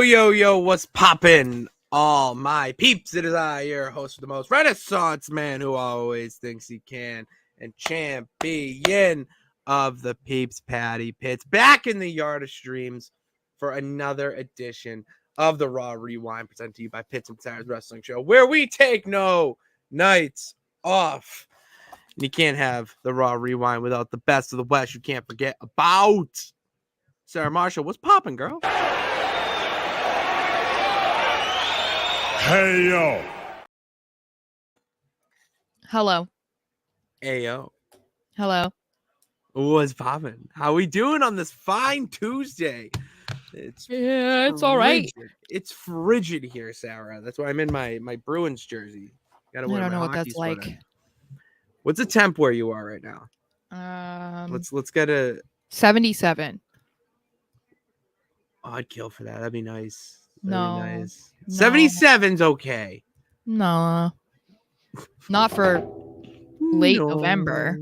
Yo, what's poppin'? All my peeps, it is I, your host of the most Renaissance man who always thinks he can, and champion of the peeps, Patty Pitts, back in the yard of streams for another edition of the Raw Rewind, presented to you by Pitts and Sara's Wrestling Show, where we take no nights off. And you can't have the Raw Rewind without the best of the West. You can't forget about Sarah Marshall. What's poppin', girl? Hey, yo. Hello. Hey, yo. Hello. What's poppin'? How we doing on this fine Tuesday? It's all right. It's frigid here, Sarah. That's why I'm in my Bruins jersey. Gotta wear I don't my know what hockey that's sweater. like. What's the temp where you are right now? Let's get a 77. I'd kill for that. That'd be nice. No. That'd be nice. No. 77's okay. No. Not for late November.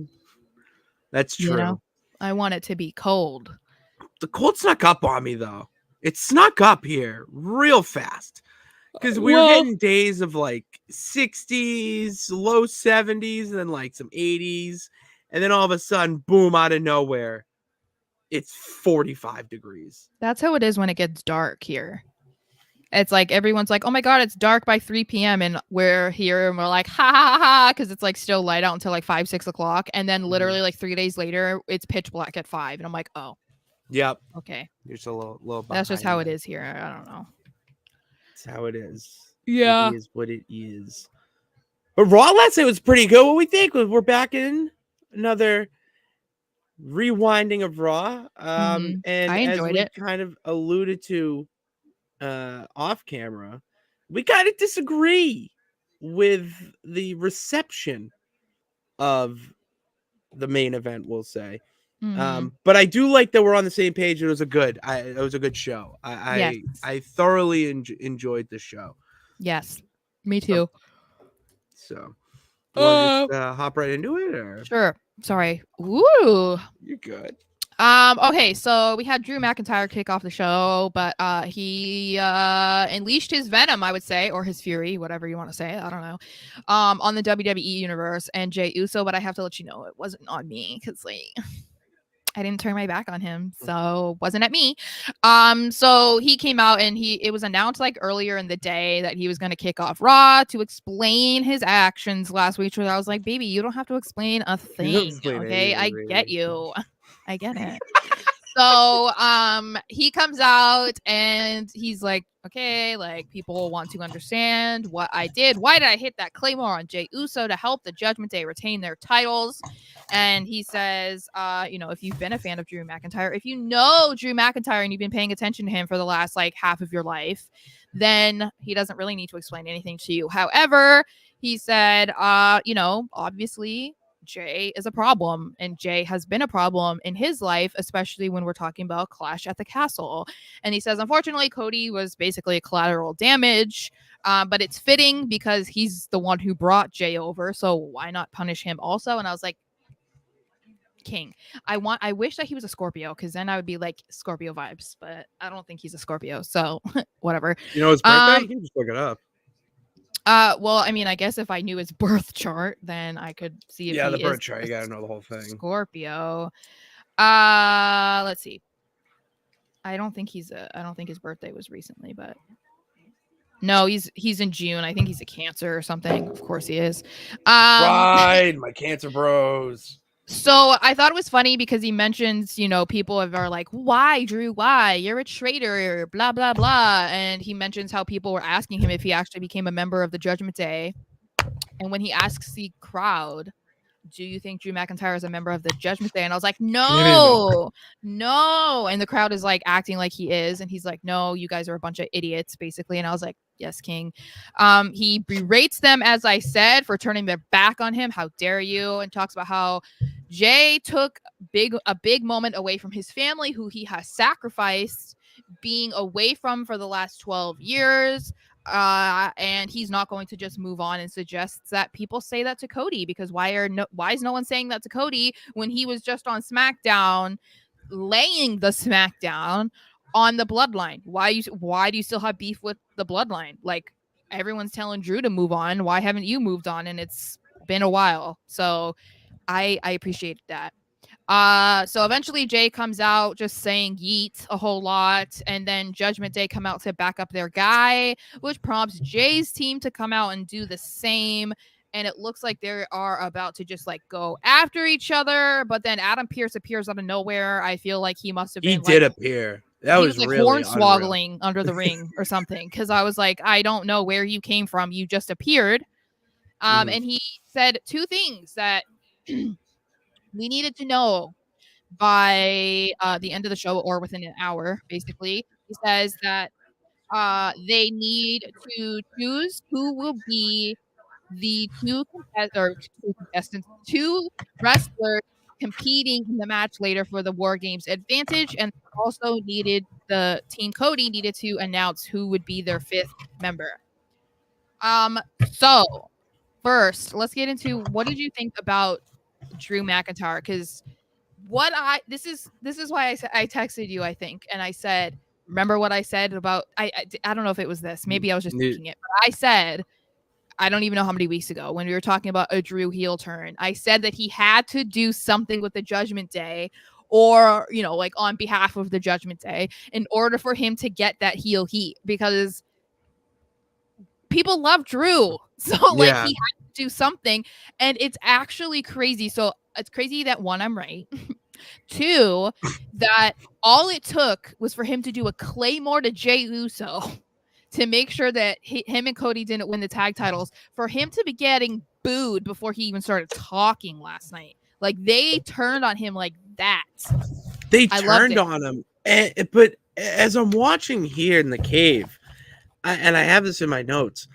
That's true. You know? I want it to be cold. The cold snuck up on me, though. It snuck up here real fast. Because we were getting days of like 60s, low 70s, and then like some 80s. And then all of a sudden, boom, out of nowhere, it's 45 degrees. That's how it is when it gets dark here. It's like everyone's like, oh my God, it's dark by 3 p.m. And we're here and we're like, ha ha ha, because it's like still light out until like 5, 6 o'clock. And then literally like 3 days later, it's pitch black at 5. And I'm like, oh. Yep. Okay. You're just a little That's just how it is here. I don't know. That's how it is. Yeah. It is what it is. But Raw last night was pretty good. What we think? We're back in another rewinding of Raw. And I enjoyed as we kind of alluded to off camera, we kind of disagree with the reception of the main event, we'll say. But I do like that we're on the same page. It was a good show. I thoroughly enjoyed the show. Yes, me too. So you want to just hop right into it, or? Sure. Sorry. Ooh. You're good. Okay, so we had Drew McIntyre kick off the show, but he unleashed his venom, I would say, or his fury, whatever you want to say. I don't know. On the WWE universe and Jey Uso, but I have to let you know it wasn't on me because like I didn't turn my back on him, so it wasn't at me. So he came out and it was announced like earlier in the day that he was going to kick off Raw to explain his actions last week. Which I was like, baby, you don't have to explain a thing. Okay, I get you. I get it. So he comes out and he's like, okay, like people want to understand what I did. Why did I hit that Claymore on Jey Uso to help the Judgment Day retain their titles? And he says, if you've been a fan of Drew McIntyre, if you know Drew McIntyre and you've been paying attention to him for the last like half of your life, then he doesn't really need to explain anything to you. However, he said, obviously Jey is a problem, and Jey has been a problem in his life, especially when we're talking about Clash at the Castle. And he says, unfortunately, Cody was basically a collateral damage, but it's fitting because he's the one who brought Jey over, so why not punish him also? And I was like, King, I wish that he was a Scorpio, because then I would be like Scorpio vibes, but I don't think he's a Scorpio, so whatever. You know his birthday? You can just look it up. Well, I mean, I guess if I knew his birth chart, then I could see if the he birth is chart. You gotta know the whole thing. Scorpio. Let's see. I don't think his birthday was recently, but no, he's in June. I think he's a Cancer or something. Of course he is. Right, my Cancer bros. So I thought it was funny because he mentions, people are like, why, Drew? Why? You're a traitor, blah, blah, blah. And he mentions how people were asking him if he actually became a member of the Judgment Day. And when he asks the crowd, do you think Drew McIntyre is a member of the Judgment Day? And I was like, no. And the crowd is like acting like he is. And he's like, no, you guys are a bunch of idiots, basically. And I was like, yes, King. He berates them, as I said, for turning their back on him. How dare you? And talks about how Jey took a big moment away from his family, who he has sacrificed being away from for the last 12 years. And he's not going to just move on, and suggests that people say that to Cody, because why is no one saying that to Cody when he was just on SmackDown laying the SmackDown on the bloodline. Why do you still have beef with the bloodline? Like, everyone's telling Drew to move on. Why haven't you moved on? And it's been a while. So I appreciate that. So eventually Jay comes out just saying yeet a whole lot, and then Judgment Day come out to back up their guy, which prompts Jay's team to come out and do the same. And it looks like they are about to just like go after each other, but then Adam Pearce appears out of nowhere. I feel like he must have He been did like appear. That he was was like really unreal. hornswoggling under the ring or something, because I was like, I don't know where you came from. You just appeared. Mhm. And he said two things that we needed to know by the end of the show, or within an hour, basically. He says that they need to choose who will be the two wrestlers competing in the match later for the War Games advantage, and also the Team Cody needed to announce who would be their fifth member. So first, let's get into what did you think about Drew McIntyre? Because this is why I texted you, I think, and I said, remember what I said about I don't know if it was this, maybe I was just thinking it, but I said, I don't even know how many weeks ago, when we were talking about a Drew heel turn, I said that he had to do something with the Judgment Day, or like on behalf of the Judgment Day, in order for him to get that heel heat, because people love Drew. So like he had to do something, and it's actually crazy. So it's crazy that, one, I'm right. Two, that all it took was for him to do a Claymore to Jey Uso to make sure that him and Cody didn't win the tag titles, for him to be getting booed before he even started talking last night. Like, they turned on him like that. They I loved turned it. on him. But as I'm watching here in the cave, and I have this in my notes,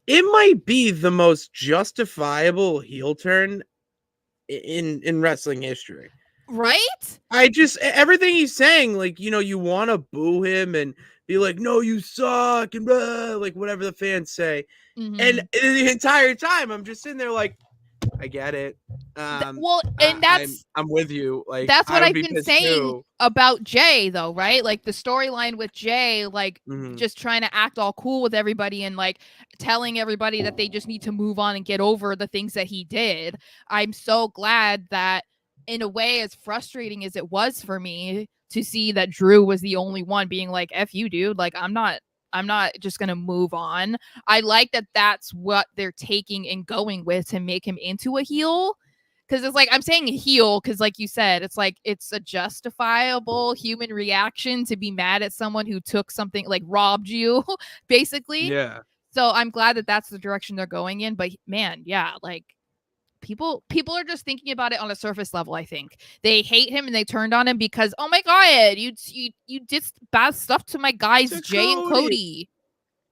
it might be the most justifiable heel turn in wrestling history. Right? I just, everything he's saying, like, you want to boo him and be like, no, you suck, and blah, like whatever the fans say. And the entire time, I'm just sitting there like, I get it. Well, and I'm with you. Like, that's I what would I've be been pissed saying too. about Jay, though, right? Like, the storyline with Jay, like, Mhm. just trying to act all cool with everybody, and like telling everybody that they just need to move on and get over the things that he did. I'm so glad that, in a way, as frustrating as it was for me to see that Drew was the only one being like, F you, dude. Like, I'm not just gonna move on. I like that that's what they're taking and going with to make him into a heel. Because it's like, I'm saying heel because, like you said, it's like it's a justifiable human reaction to be mad at someone who took something, like robbed you, basically. Yeah. So I'm glad that that's the direction they're going in. But man, yeah, like people are just thinking about it on a surface level. I think they hate him and they turned on him because, oh my god, you did bad stuff to my guys To Jay and Cody.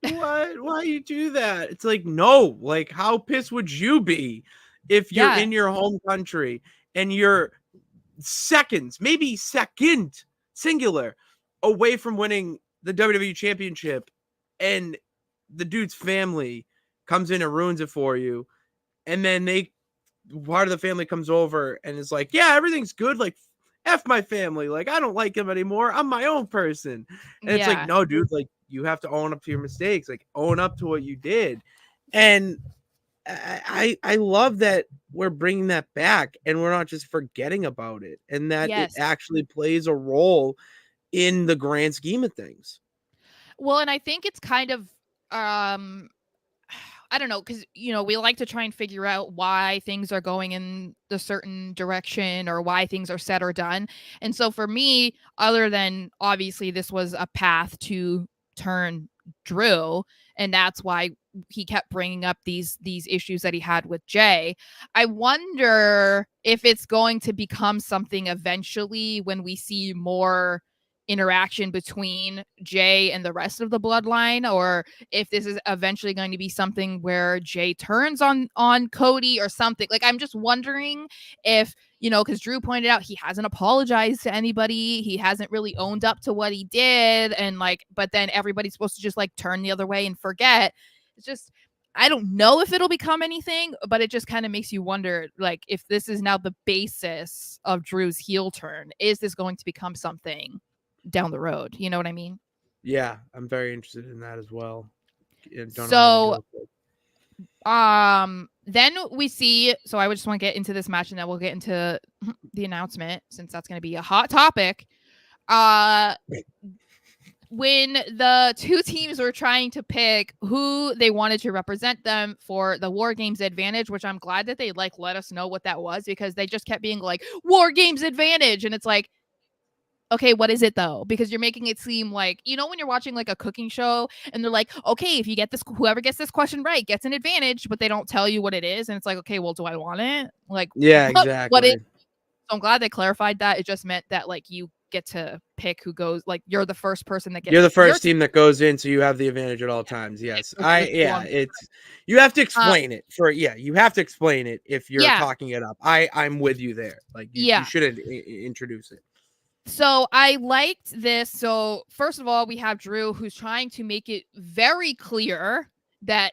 Why you do that? It's like, no, like, how pissed would you be if you're Yeah. in your home country and you're seconds, maybe second, singular, away from winning the WWE championship, and the dude's family comes in and ruins it for you, and then part of the family comes over and is like, yeah, everything's good, like, F my family, like, I don't like him anymore, I'm my own person. And it's like, Yeah. no, dude, like, you have to own up to your mistakes, like, own up to what you did. And I love that we're bringing that back and we're not just forgetting about it, and that it Yes. actually plays a role in the grand scheme of things. Well, and I think it's kind of I don't know, because we like to try and figure out why things are going in the certain direction, or why things are said or done. And so for me, other than obviously this was a path to turn Drew, and that's why he kept bringing up these issues that he had with Jay. I wonder if it's going to become something eventually when we see more interaction between Jay and the rest of the bloodline, or if this is eventually going to be something where Jay turns on Cody or something. Like, I'm just wondering if, because Drew pointed out he hasn't apologized to anybody, he hasn't really owned up to what he did, and like, but then everybody's supposed to just like turn the other way and forget. It's just, I don't know if it'll become anything, but it just kind of makes you wonder, like, if this is now the basis of Drew's heel turn, is this going to become something? down the road. You know what I mean? Yeah, I'm very interested in that as well. Don't know where to So go with it. then we see, so I would just want to get into this match and then we'll get into the announcement since that's going to be a hot topic. When the two teams were trying to pick who they wanted to represent them for the War Games Advantage, which I'm glad that they like let us know what that was, because they just kept being like War Games Advantage, and it's like, okay, what is it though? Because you're making it seem like, you know, when you're watching like a cooking show and they're like, okay, if you get this, whoever gets this question right gets an advantage, but they don't tell you what it is, and it's like, okay, well, do I want it? Like, Yeah, what is? exactly. So I'm glad they clarified that. It just meant that like you get to pick who goes, like you're the first person that gets You're the your first team that goes in, so you have the advantage at all times. Yes, it's you have to explain it for you have to explain it if you're yeah. talking it up. I'm with you there. Like you shouldn't introduce it. So I liked this. So first of all, we have Drew, who's trying to make it very clear that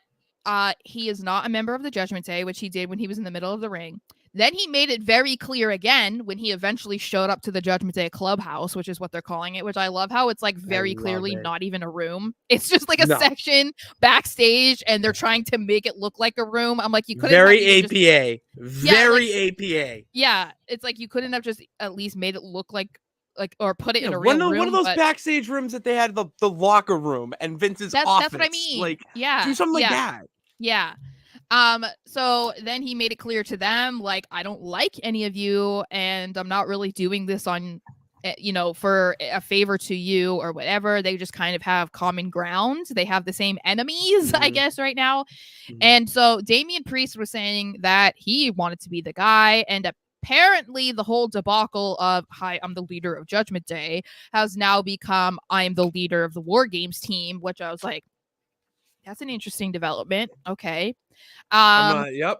he is not a member of the Judgment Day, which he did when he was in the middle of the ring. Then he made it very clear again when he eventually showed up to the Judgment Day clubhouse, which is what they're calling it, which I love how it's like very clearly not even a room. It's just like a section backstage and they're trying to make it look like a room. I'm like, you couldn't very APA. Very APA. Yeah, it's like you couldn't have just at least made it look like or put it in a real room. One of those backstage rooms that they had the locker room and Vince's office. That's what I mean. Like, yeah, do something like that. Yeah. So then he made it clear to them, like, I don't like any of you, and I'm not really doing this on, you know, for a favor to you or whatever. They just kind of have common ground. They have the same enemies, I guess, right now. And so Damian Priest was saying that he wanted to be the guy, and apparently the whole debacle of, hi, I'm the leader of Judgment Day, has now become, I'm the leader of the War Games team, which I was like, that's an interesting development. Okay. Yep.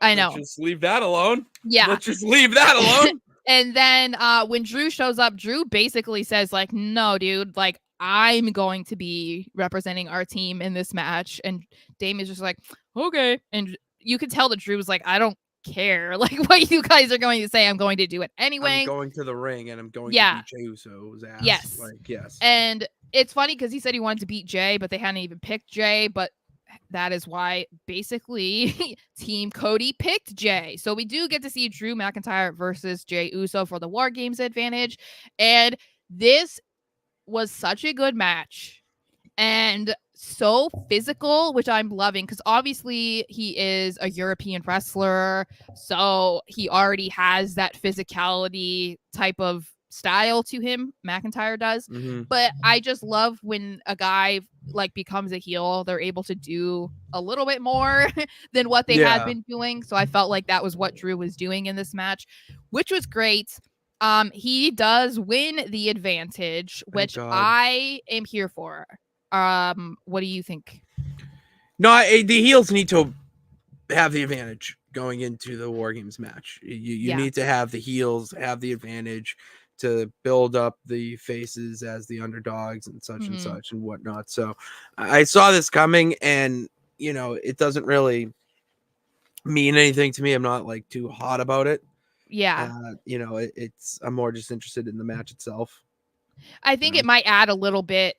I know. Let's just leave that alone. Yeah. Let's just leave that alone. And then when Drew shows up, Drew basically says, like, no, dude, like, I'm going to be representing our team in this match. And Dame is just like, okay. And you could tell that Drew was like, I don't care like what you guys are going to say. I'm going to do it anyway. I'm going to the ring and I'm going to beat Jey Uso's ass. Yes. Like, yes. And it's funny because he said he wanted to beat Jey, but they hadn't even picked Jey. But that is why basically Team Cody picked Jey. So we do get to see Drew McIntyre versus Jey Uso for the War Games advantage. And this was such a good match and so physical, which I'm loving, because obviously he is a European wrestler. So he already has that physicality type of style to him. McIntyre does. But I just love when a guy like becomes a heel, they're able to do a little bit more than what they had been doing. So I felt like that was what Drew was doing in this match, which was great. He does win the advantage, which I am here for. What do you think? No, the heels need to have the advantage going into the War Games match. You need to have the heels have the advantage to build up the faces as the underdogs and such and such and whatnot. So I saw this coming, and you know, it doesn't really mean anything to me. I'm not like too hot about it. Yeah. You know, I'm more just interested in the match itself. I think it might add a little bit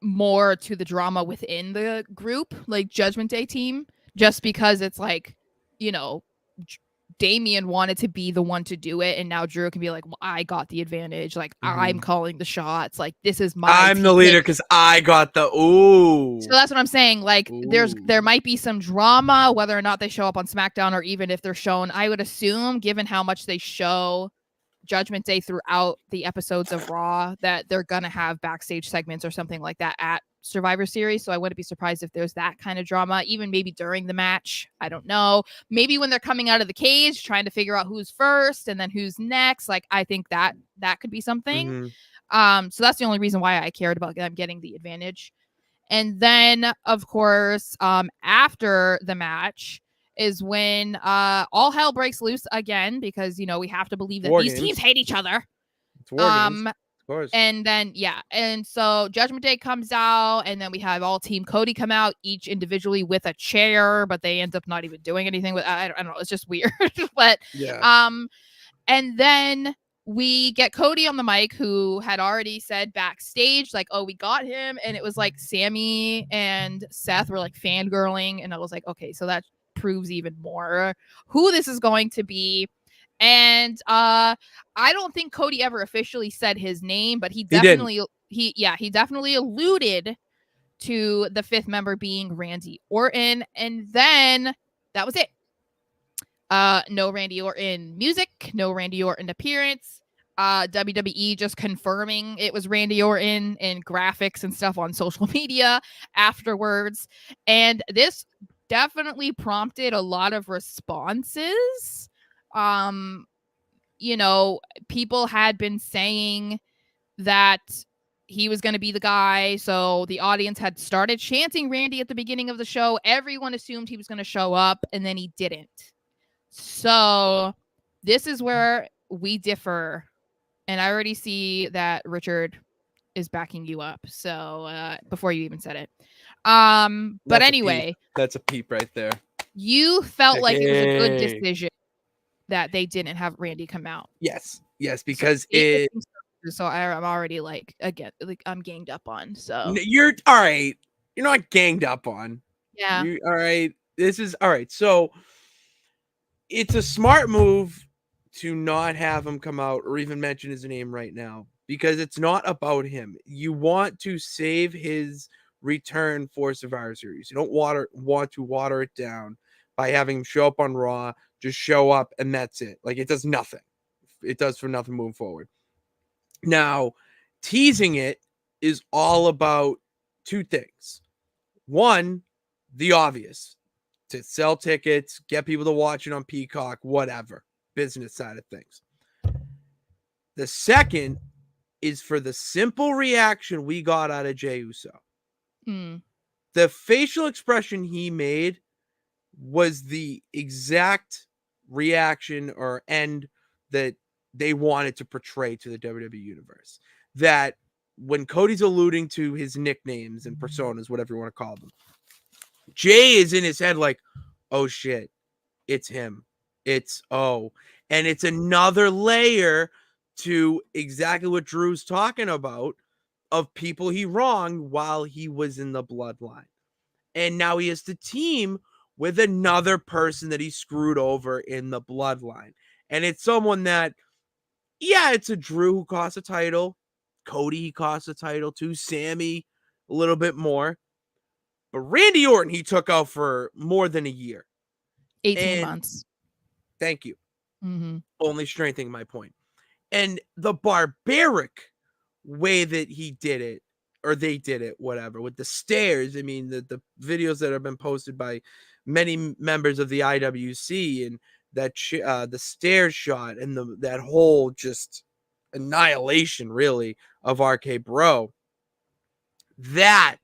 more to the drama within the group, like Judgment Day team, just because it's like, you know, Damian wanted to be the one to do it, and now Drew can be like, well, I got the advantage, like I'm calling the shots, like this is my I'm the leader because I got the So that's what I'm saying. Like there might be some drama, whether or not they show up on SmackDown or even if they're shown. I would assume, given how much they show Judgment Day throughout the episodes of Raw, that they're gonna have backstage segments or something like that at Survivor Series. So I wouldn't be surprised if there's that kind of drama, even maybe during the match. I don't know. Maybe when they're coming out of the cage, trying to figure out who's first and then who's next. Like I think that could be something. So that's the only reason why I cared about them getting the advantage. And then, of course, after the match is when all hell breaks loose again, because, you know, we have to believe that these teams hate each other. It's War Games, of course. And then, and so Judgment Day comes out, and then we have all Team Cody come out, each individually with a chair, but they end up not even doing anything with, I don't know, it's just weird. But, and then we get Cody on the mic, who had already said backstage, like, oh, we got him. And it was like Sammy and Seth were like fangirling. And I was like, okay, so that proves even more who this is going to be. And I don't think Cody ever officially said his name, but he definitely alluded to the fifth member being Randy Orton. And then that was it. No Randy Orton music, no Randy Orton appearance. WWE just confirming it was Randy Orton and graphics and stuff on social media afterwards. And this definitely prompted a lot of responses. People had been saying that he was going to be the guy. So the audience had started chanting Randy at the beginning of the show. Everyone assumed he was going to show up, and then he didn't. So this is where we differ. And I already see that Richard is backing you up. So before you even said it. But anyway, that's a peep right there. You felt like it was a good decision that they didn't have Randy come out. Yes, because so I'm already like, again, like I'm ganged up on. So you're all right. You're not ganged up on. Yeah. All right. This is all right. So it's a smart move to not have him come out or even mention his name right now, because it's not about him. You want to save his return for Survivor Series. You don't want to water it down by having him show up on Raw, just show up and that's it. Like, it does nothing. It does for nothing moving forward. Now, teasing it is all about two things. One, the obvious, to sell tickets, get people to watch it on Peacock, whatever, business side of things. The second is for the simple reaction we got out of Jey Uso. The facial expression he made was the exact reaction or end that they wanted to portray to the WWE universe. That when Cody's alluding to his nicknames and personas, whatever you want to call them, Jay is in his head like, oh shit, it's him. And it's another layer to exactly what Drew's talking about, of people he wronged while he was in the bloodline. And now he has to team with another person that he screwed over in the bloodline. And it's someone that, yeah, it's a Drew who cost a title. Cody, he cost a title too. Sammy, a little bit more. But Randy Orton, he took out for more than a year. 18 months. Thank you. Only strengthening my point. And the barbaric way that he did it, or they did it, whatever, with the stairs. I mean, the videos that have been posted by many members of the IWC, and that the stairs shot and that whole just annihilation, really, of RK Bro. That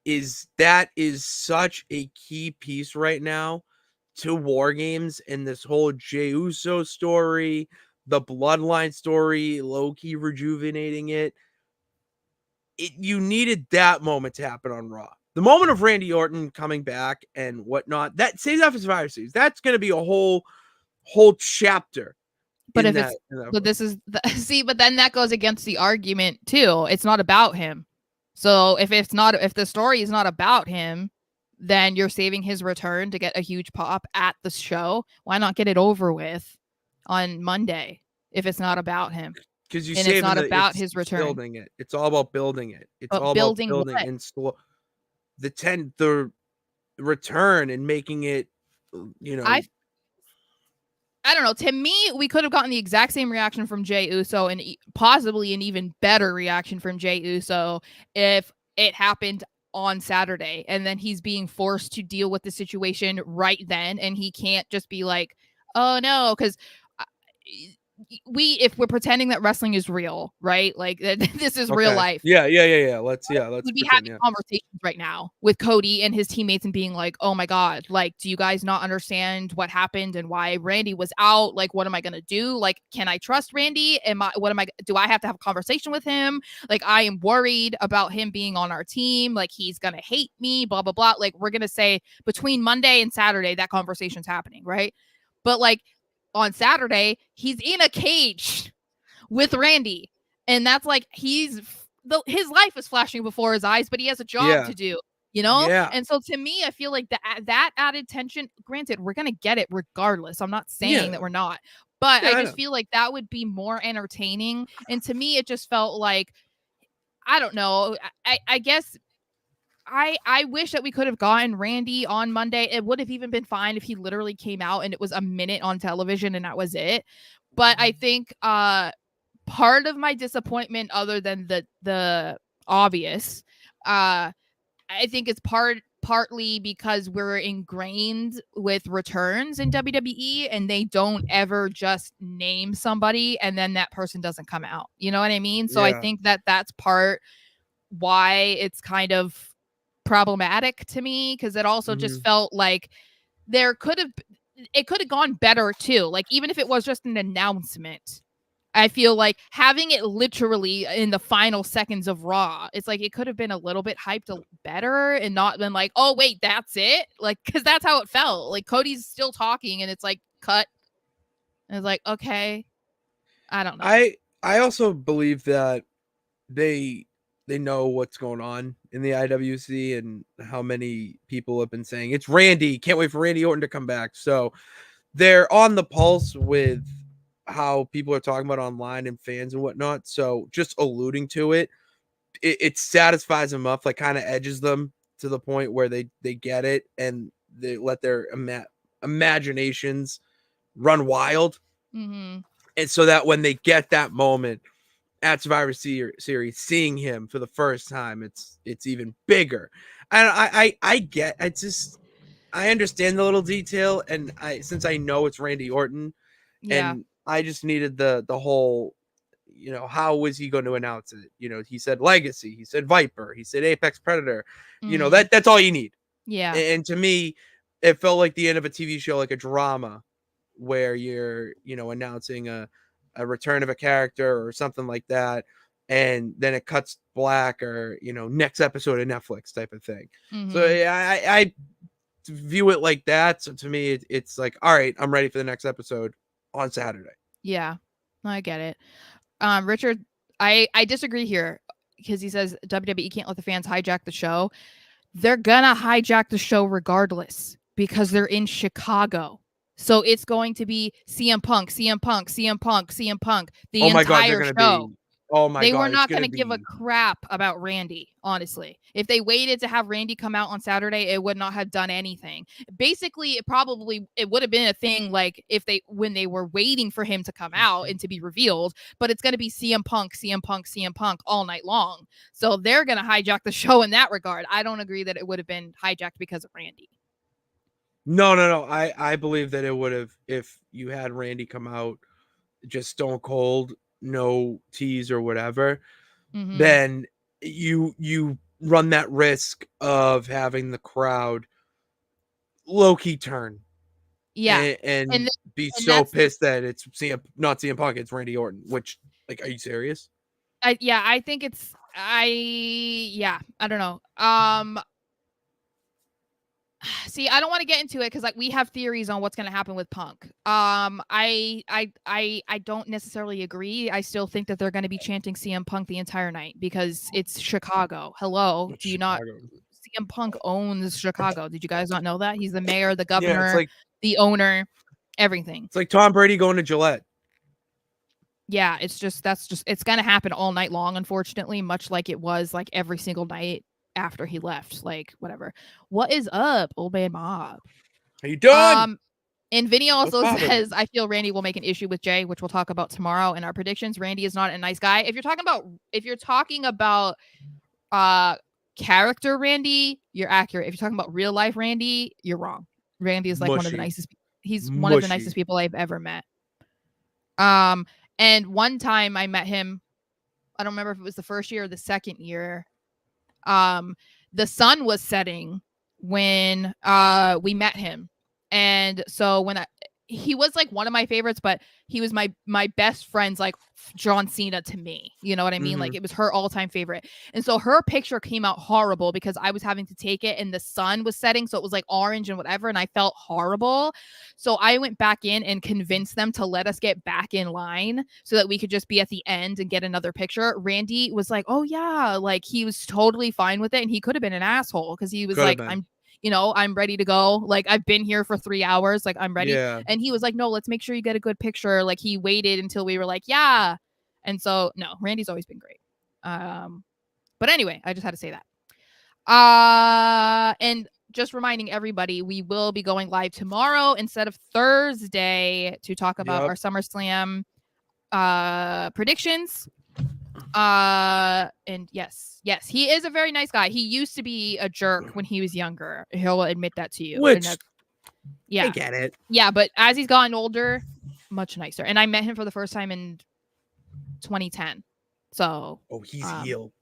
is such a key piece right now to War Games, and this whole Jey Uso story, the bloodline story, low-key rejuvenating it. You needed that moment to happen on Raw. The moment of Randy Orton coming back and whatnot, that saves off his Survivor Series. That's going to be a whole chapter. But if it's, but this is but then that goes against the argument too. It's not about him. So if the story is not about him, then you're saving his return to get a huge pop at the show. Why not get it over with on Monday if it's not about him? Because it's not about his return. Building it. It's all about building it. It's all about building and the return and making it, I don't know. To me, we could have gotten the exact same reaction from Jey Uso, and possibly an even better reaction from Jey Uso if it happened on Saturday, and then he's being forced to deal with the situation right then, and he can't just be like, oh no, because if we're pretending that wrestling is real, right? Like this is real life. Yeah. Let's be having conversations right now with Cody and his teammates and being like, oh my God, like, do you guys not understand what happened and why Randy was out? Like, what am I going to do? Like, can I trust Randy? Do I have to have a conversation with him? Like, I am worried about him being on our team. Like, he's going to hate me, blah, blah, blah. Like, we're going to say between Monday and Saturday, that conversation's happening. Right. But like, on Saturday, he's in a cage with Randy. And that's like his life is flashing before his eyes, but he has a job to do, you know? Yeah. And so to me, I feel like that added tension, granted, we're going to get it regardless. I'm not saying that we're not, but Yeah, I I just know. feel like that would be more entertaining. And to me, it just felt like, I don't know. I guess I wish that we could have gotten Randy on Monday. It would have even been fine if he literally came out and it was a minute on television and that was it. But I think part of my disappointment, other than the obvious, I think it's partly because we're ingrained with returns in WWE and they don't ever just name somebody and then that person doesn't come out. You know what I mean? So I Yeah. think that that's part why it's kind of problematic to me, because it also just felt like it could have gone better too. Like even if it was just an announcement, I feel like having it literally in the final seconds of Raw, it's like it could have been a little bit hyped better and not been like, oh wait, that's it. Like, because that's how it felt. Like Cody's still talking and it's like cut. And it's like, okay, I don't know. I also believe that they know what's going on in the IWC and how many people have been saying it's Randy. Can't wait for Randy Orton to come back. So they're on the pulse with how people are talking about online and fans and whatnot. So just alluding to it satisfies them up, like kind of edges them to the point where they get it and they let their imaginations run wild. Mm-hmm. And so that when they get that moment at Survivor Series, seeing him for the first time, it's even bigger. And I get, I just, I understand the little detail, and since I know it's Randy Orton, Yeah. and I just needed the whole, how was he going to announce it? He said Legacy, he said Viper, he said Apex Predator. Mm-hmm. That's all you need. Yeah. And to me, it felt like the end of a TV show, like a drama, where you're, announcing a return of a character or something like that, and then it cuts black, or next episode of Netflix type of thing. So Mm-hmm. I view it like that. So to me, it's like, all right, I'm ready for the next episode on Saturday. Yeah. I get it. Richard, I disagree here because he says WWE can't let the fans hijack the show. They're gonna hijack the show regardless because they're in Chicago. So it's going to be CM Punk, CM Punk, CM Punk, CM Punk the Oh my god, they're entire gonna show. be. Oh my They were god, it's not going gonna to give a be. crap about Randy, honestly. If they waited to have Randy come out on Saturday, it would not have done anything. Basically, it would have been a thing like when they were waiting for him to come out and to be revealed, but it's going to be CM Punk, CM Punk, CM Punk all night long. So they're going to hijack the show in that regard. I don't agree that it would have been hijacked because of Randy. No. I believe that it would have, if you had Randy come out just stone cold, no tease or whatever, Mm-hmm. then you run that risk of having the crowd low key turn Yeah. And and be and so that's pissed that it's not CM Punk, it's Randy Orton. Which, like, are you serious? I think it's I don't know. See, I don't want to get into it because like we have theories on what's going to happen with Punk. I don't necessarily agree. I still think that they're going to be chanting CM Punk the entire night because it's Chicago. Hello, It's do you not? Chicago. CM Punk owns Chicago. Did you guys not know that? He's the mayor, the Yeah, governor, the owner, everything. it's like Tom Brady going to Gillette. Yeah, it's going to happen all night long, unfortunately, much like it was like every single night after he left. Like whatever. What is up, old man Mob? How you doing? And Vinny What's also poppin'? says, I feel Randy will make an issue with Jay, which we'll talk about tomorrow in our predictions. Randy is not a nice guy. If you're talking about character Randy, you're accurate. If you're talking about real life Randy, you're wrong. Randy is like one of the Mushy. nicest he's one of the Mushy. nicest people I've ever met. And one time I met him, I don't remember if it was the first year or the second year. The sun was setting when we met him. And so he was like one of my favorites, but he was my best friend's like John Cena to me. You know what I mean? Like it was her all-time favorite. And so her picture came out horrible because I was having to take it and the sun was setting, so it was like orange and whatever, and I felt horrible. So I went back in and convinced them to let us get back in line so that we could just be at the end and get another picture. Randy was like, "Oh yeah," like he was totally fine with it, and he could have been an asshole because he was like, I'm ready to go. Like, I've been here for 3 hours. Like, I'm ready. Yeah. And he was like, no, let's make sure you get a good picture. Like, he waited until we were like, yeah. And so, no, Randy's always been great. But anyway, I just had to say that. And just reminding everybody, we will be going live tomorrow instead of Thursday to talk about our SummerSlam predictions. And yes, he is a very nice guy. He used to be a jerk when he was younger. He'll admit that to you. Which, yeah, I get it. Yeah, but as he's gotten older, much nicer. And I met him for the first time in 2010. So, he's heel.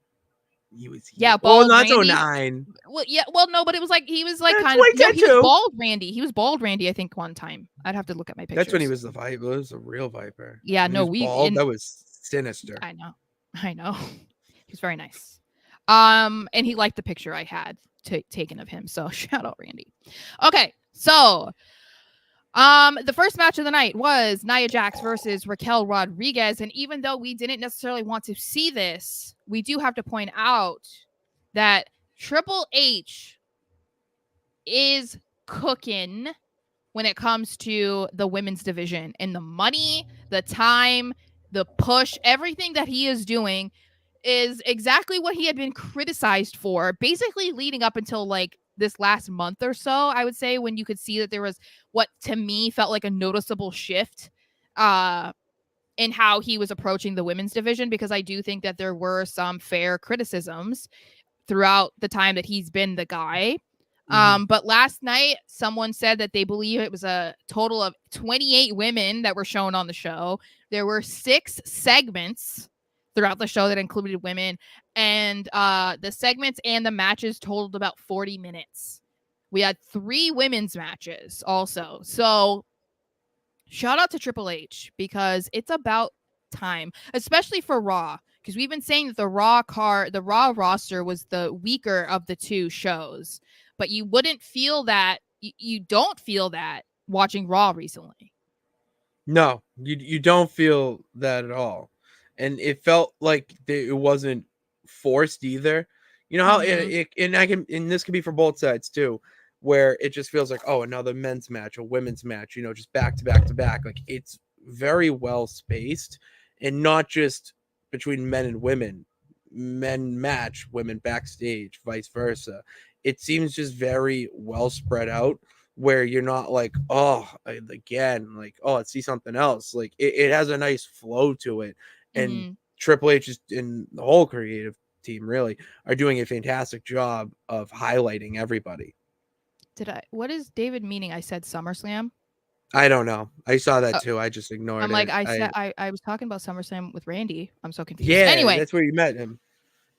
He was heel. Yeah, bald not Randy. 09. Well, yeah, well, no, but it was like he was like That's kind of. No, he was too. bald Randy. He was bald Randy, I think, one time. I'd have to look at my pictures. That's when he was the Viper. It was a real Viper. Yeah, when no, that was sinister. I know. He's very nice. And he liked the picture I had taken of him. So shout out Randy. Okay, so the first match of the night was Nia Jax versus Raquel Rodriguez. And even though we didn't necessarily want to see this, we do have to point out that Triple H is cooking when it comes to the women's division, and the money, the time, the push, everything that he is doing is exactly what he had been criticized for, basically leading up until like this last month or so, I would say, when you could see that there was what to me felt like a noticeable shift in how he was approaching the women's division, because I do think that there were some fair criticisms throughout the time that he's been the guy. But last night, someone said that they believe it was a total of 28 women that were shown on the show. There were 6 segments throughout the show that included women, and the segments and the matches totaled about 40 minutes. We had 3 women's matches also. So shout out to Triple H, because it's about time, especially for Raw, because we've been saying that the Raw roster was the weaker of the 2 shows. But you wouldn't feel that. You don't feel that watching Raw recently. No, you don't feel that at all. And it felt like it wasn't forced either. You know how and this can be for both sides too, where it just feels like, oh, another men's match, a women's match, just back to back to back. Like, it's very well spaced, and not just between men and women. Men match, women backstage, vice versa. It seems just very well spread out, where you're not like, let's see something else. Like, it has a nice flow to it. And Triple H and the whole creative team really are doing a fantastic job of highlighting everybody. What is David meaning? I said SummerSlam? I don't know. I saw that too. I just ignored it. I'm like, I was talking about SummerSlam with Randy. I'm so confused. Yeah, anyway, that's where you met him.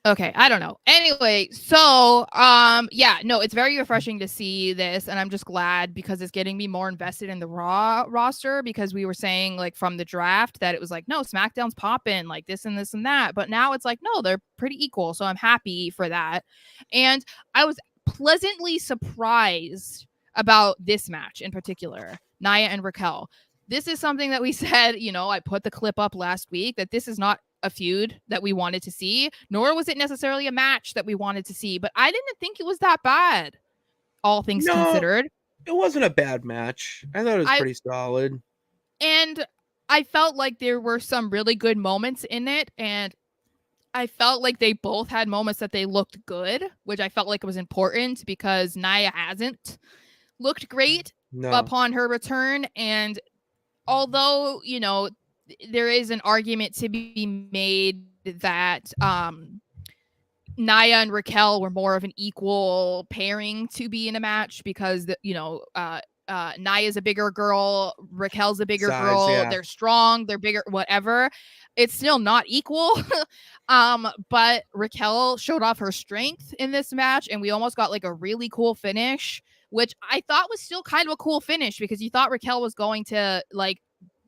Okay, I don't know. Anyway, so it's very refreshing to see this, and I'm just glad because it's getting me more invested in the Raw roster, because we were saying like from the draft that it was like, no, SmackDown's popping, like this and this and that, but now it's like, no, they're pretty equal, so I'm happy for that. And I was pleasantly surprised about this match in particular, Nia and Raquel. This is something that we said, I put the clip up last week, that this is not a feud that we wanted to see, nor was it necessarily a match that we wanted to see, but I didn't think it was that bad, all things considered. It wasn't a bad match. I thought it was pretty solid. And I felt like there were some really good moments in it, and I felt like they both had moments that they looked good, which I felt like it was important, because Nia hasn't looked great upon her return. And although, there is an argument to be made that Nia and Raquel were more of an equal pairing to be in a match, because Nia's a bigger girl, Raquel's a bigger girl, they're strong, they're bigger, whatever. It's still not equal. But Raquel showed off her strength in this match, and we almost got like a really cool finish which I thought was still kind of a cool finish because you thought Raquel was going to like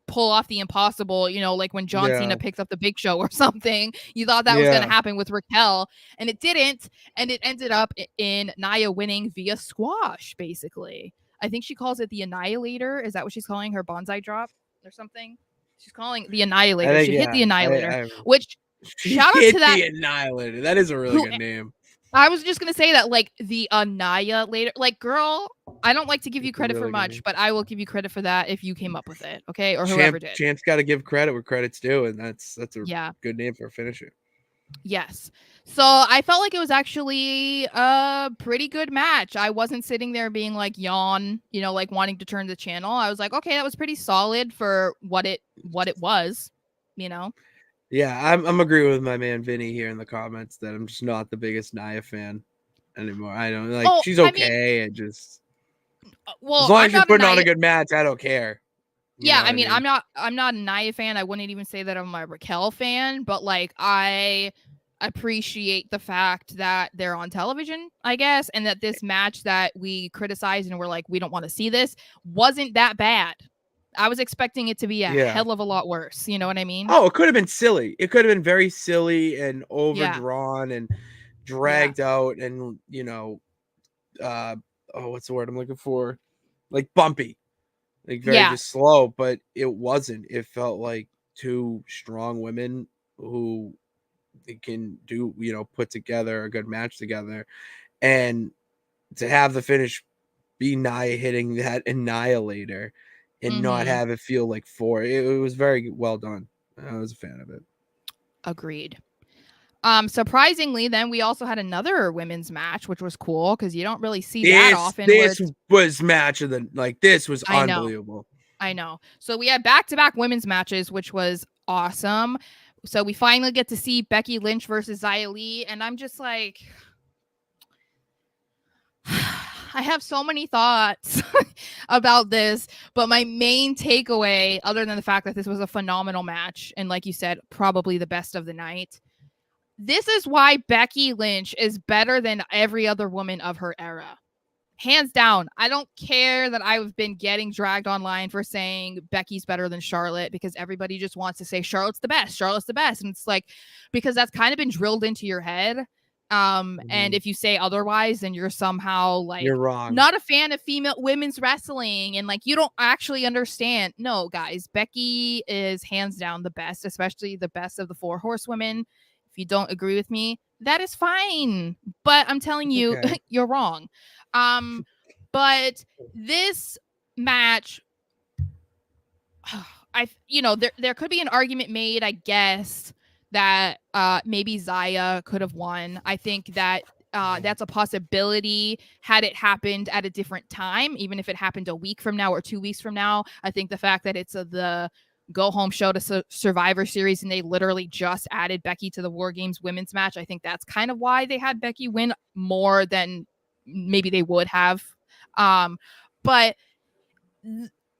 pull off the impossible, you know, like when John Cena picked up the Big Show or something. You thought that was going to happen with Raquel, and it didn't. And it ended up in Nia winning via squash, basically. I think she calls it the Annihilator. Is that what she's calling her bonsai drop or something? She's calling the Annihilator. She hit the Annihilator, which shout out to that. The Annihilator. That is a really good name. I was just going to say that, like, the Annihilator. Like, girl, I don't like to give you credit for much, but I will give you credit for that if you came up with it, okay? Or whoever did. Champ's got to give credit where credit's due, and that's a good name for a finisher. Yes. So I felt like it was actually a pretty good match. I wasn't sitting there being like yawn, you know, like wanting to turn the channel. I was like, okay, that was pretty solid for what it was, you know. Yeah, I'm agreeing with my man Vinny here in the comments that I'm just not the biggest Nia fan anymore. I don't like she's okay. I just as long as you're putting on a good match, I don't care. Yeah, I mean, I'm not a Nia fan. I wouldn't even say that I'm a Raquel fan, but like I appreciate the fact that they're on television, I guess, and that this match that we criticized and we're like, we don't want to see this, wasn't that bad. I was expecting it to be a hell of a lot worse. You know what I mean? Oh, it could have been silly. It could have been very silly and overdrawn and dragged out and, you know, what's the word I'm looking for? Like bumpy. Like very just slow, but it wasn't. It felt like two strong women who can do, you know, put together a good match together. And to have the finish be Nia hitting that Annihilator and not have it feel like four. It was very well done. I was a fan of it. Agreed. Surprisingly, then we also had another women's match, which was cool because you don't really see that often. This was match of the this was unbelievable. I know. So we had back-to-back women's matches, which was awesome. So we finally get to see Becky Lynch versus Xia Li, and I'm just like, I have so many thoughts about this, but my main takeaway, other than the fact that this was a phenomenal match, and like you said, probably the best of the night, this is why Becky Lynch is better than every other woman of her era. Hands down. I don't care that I've been getting dragged online for saying Becky's better than Charlotte because everybody just wants to say Charlotte's the best. Charlotte's the best. And it's like, because that's kind of been drilled into your head. And if you say otherwise, then you're somehow like, you're wrong. Not a fan of women's wrestling. And like, you don't actually understand. No, guys, Becky is hands down the best, especially the best of the 4 horsewomen. If you don't agree with me, that is fine. But I'm telling you, you're wrong. But this match, there could be an argument made, I guess, that maybe Xia could have won. I think that that's a possibility had it happened at a different time, even if it happened a week from now or 2 weeks from now. I think the fact that it's the go home show to Survivor Series and they literally just added Becky to the War Games women's match, I think that's kind of why they had Becky win more than maybe they would have. But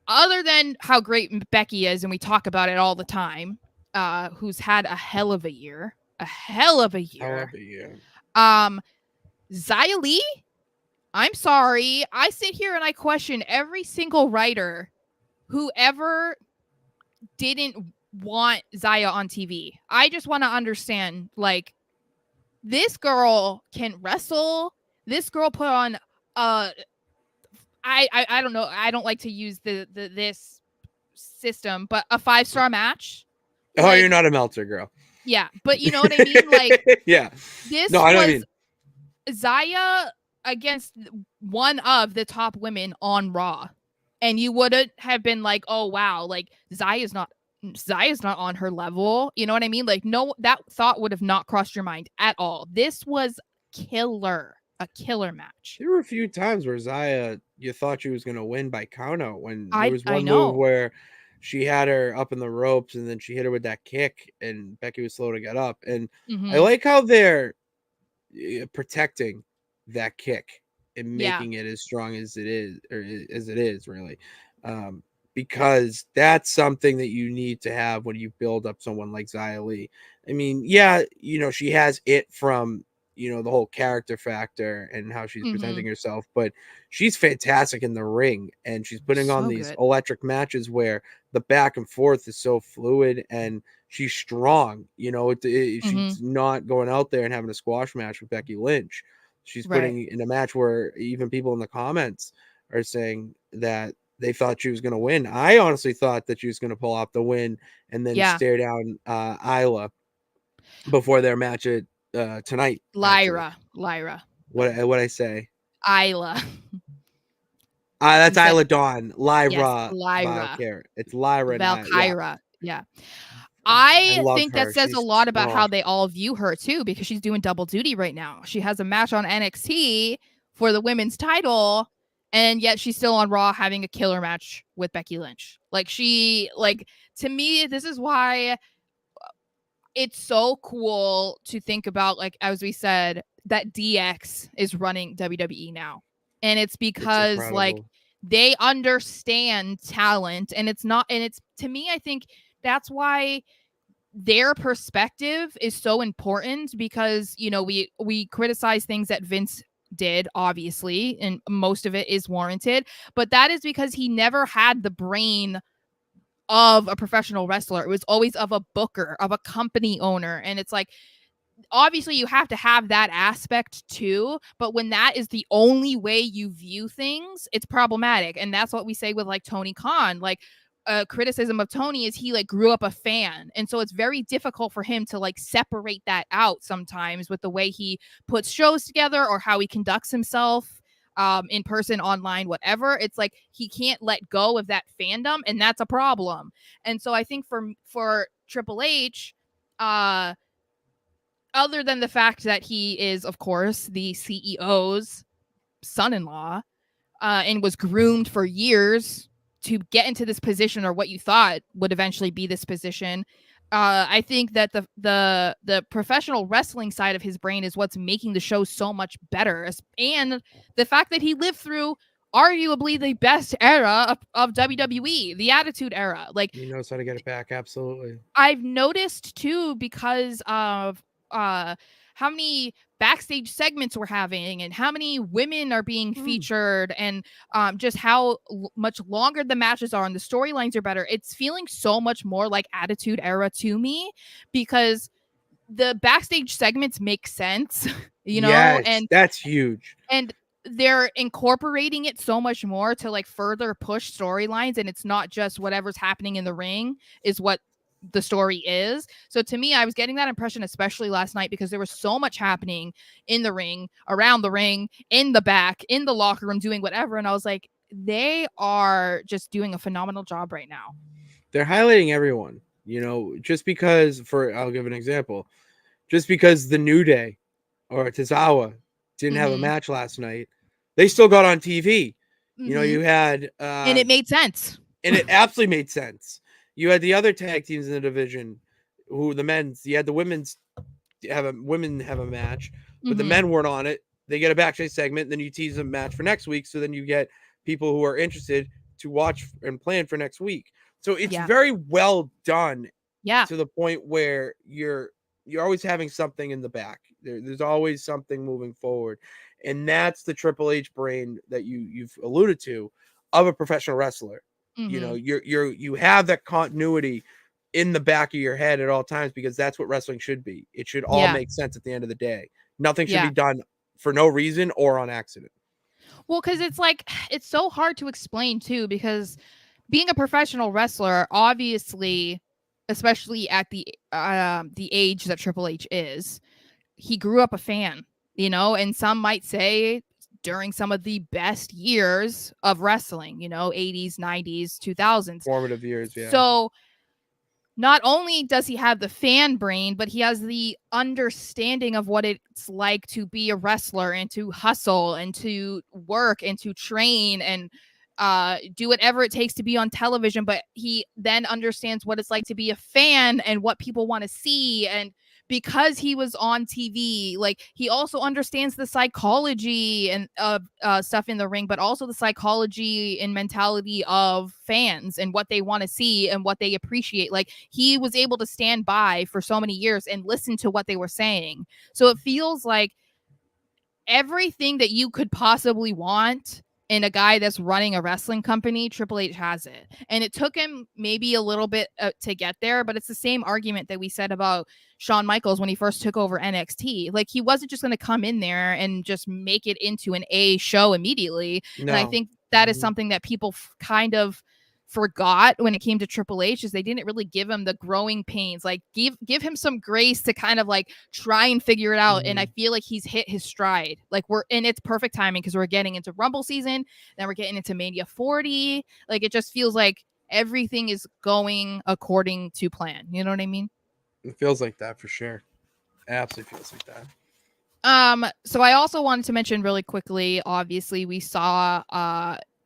other than how great Becky is, and we talk about it all the time, who's had a hell of a year. Xia Li, I'm sorry. I sit here and I question every single writer who ever didn't want Xia on TV. I just want to understand, like, this girl can wrestle. This girl put on I don't know. I don't like to use this system, but a 5-star match. Oh, like, you're not a Meltzer girl. Yeah, but you know what I mean? Like, yeah. This was Xia against one of the top women on Raw. And you wouldn't have been like, oh, wow, like Zaya's not on her level. You know what I mean? Like, no, that thought would have not crossed your mind at all. This was a killer match. There were a few times where Xia, you thought she was going to win by count out when there was one move where she had her up in the ropes and then she hit her with that kick and Becky was slow to get up. And I like how they're protecting that kick and making it as strong as it is, or as it is really. Because that's something that you need to have when you build up someone like Xia Li. I mean, yeah, you know, she has it from, the whole character factor and how she's Mm-hmm. presenting herself, but she's fantastic in the ring, and she's putting on So these good. electric matches where the back and forth is so fluid, and she's strong. Mm-hmm. She's not going out there and having a squash match with Becky Lynch. She's Right. putting in a match where even people in the comments are saying that they thought she was going to win. I honestly thought that she was going to pull off the win and then Yeah. stare down Isla before their match tonight. Actually, Lyra. what I say? Isla. You That's said Isla Dawn, yes, Lyra Lyra. Valkyrie. It's Lyra, not yeah. Valkyra. Yeah. I I love think that her. says a She's lot about how they all view her too, because she's doing double duty right now. She has a match on NXT for the women's title, and yet she's still on Raw having a killer match with Becky Lynch. To me, this is why it's so cool to think about, like, as we said, that DX is running WWE now. And it's it's because, like, incredible. they understand talent, and it's to me, I think that's why their perspective is so important, because we criticize things that Vince did, obviously, and most of it is warranted, but that is because he never had the brain of a professional wrestler. It was always of a booker, of a company owner. And it's like, obviously you have to have that aspect too, but when that is the only way you view things, it's problematic. And that's what we say with like Tony Khan. Like, criticism of Tony is he like grew up a fan, and so it's very difficult for him to like separate that out sometimes with the way he puts shows together or how he conducts himself, in person, online, whatever. It's like he can't let go of that fandom, and that's a problem. And so I think for Triple H, other than the fact that he is, of course, the CEO's son-in-law, and was groomed for years to get into this position, or what you thought would eventually be this position. I think that the professional wrestling side of his brain is what's making the show so much better, and the fact that he lived through arguably the best era of WWE, the Attitude Era. Like, He knows how to get it back. Absolutely. I've noticed too, because of uh how many backstage segments we're having, and how many women are being featured, and just how much longer the matches are and the storylines are better. It's feeling so much more like Attitude Era to me, because the backstage segments make sense, Yes, and that's huge. they're incorporating it so much more to like further push storylines, and it's not just whatever's happening in the ring is what the story is. So to me, I was getting that impression, especially last night, because there was so much happening in the ring, around the ring, in the back, in the locker room, doing whatever. And I was like, they are just doing a phenomenal job right now. They're highlighting everyone. Just because, I'll give an example. Just because the New Day or Tozawa didn't have a Mm-hmm. match last night, they still got on TV. Mm-hmm. You had And it made sense. and it absolutely made sense. You had the other tag teams in the division, who the men's. You had the women's women have a match, but the Mm-hmm. men weren't on it. They get a backstage segment, then you tease a match for next week, so then you get people who are interested to watch and plan for next week. So it's Yeah. very well done, Yeah. to the point where you're always having something in the back. There's always something moving forward, and that's the Triple H brain that you've alluded to of a professional wrestler. Mm-hmm. You have that continuity in the back of your head at all times, because that's what wrestling should be. It should all Yeah. make sense at the end of the day. Nothing should Yeah. be done for no reason or on accident. Well, because it's like, it's so hard to explain too, because being a professional wrestler, obviously, especially at the age that Triple H is, he grew up a fan, and some might say during some of the best years of wrestling, 80s, 90s, 2000s. Formative years, yeah. So not only does he have the fan brain, but he has the understanding of what it's like to be a wrestler, and to hustle, and to work, and to train, and do whatever it takes to be on television. But he then understands what it's like to be a fan, and what people want to see. And because he was on TV, like, he also understands the psychology and stuff in the ring, but also the psychology and mentality of fans, and what they want to see and what they appreciate. Like, he was able to stand by for so many years and listen to what they were saying. So it feels like everything that you could possibly want in a guy that's running a wrestling company, Triple H has it. And it took him maybe a little bit to get there, but it's the same argument that we said about Shawn Michaels when he first took over NXT. Like, he wasn't just going to come in there and just make it into an A show immediately. No. And I think that is something that people kind of forgot when it came to Triple H, is they didn't really give him the growing pains. Like, give him some grace to kind of like try and figure it out. And I feel like he's hit his stride. Like, it's perfect timing because we're getting into Rumble season, then we're getting into Mania 40. Like, it just feels like everything is going according to plan. You know what I mean? It feels like that for sure. Absolutely feels like that. So I also wanted to mention really quickly, obviously we saw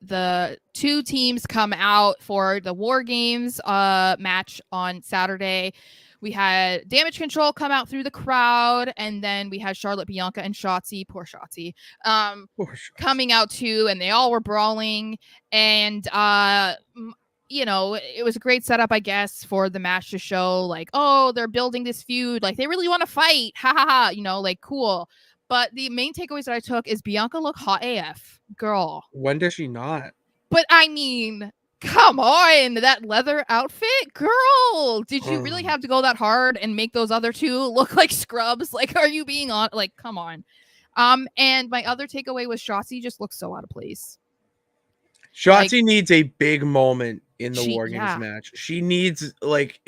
the two teams come out for the War Games match on Saturday. We had Damage Control come out through the crowd, and then we had Charlotte, Bianca, and Shotzi, poor Shotzi, coming out too, and they all were brawling. And you know, it was a great setup, I guess, for the match to show like, oh, they're building this feud, like they really want to fight, ha ha ha, you know, like cool. But the main takeaways that I took is Bianca looked hot AF, girl. When does she not? But I mean, come on, that leather outfit, girl. Did you really have to go that hard and make those other two look like scrubs? Like, are you being on? Like, come on. And my other takeaway was Shotzi just looks so out of place. Shotzi needs a big moment in the War Games match. She needs like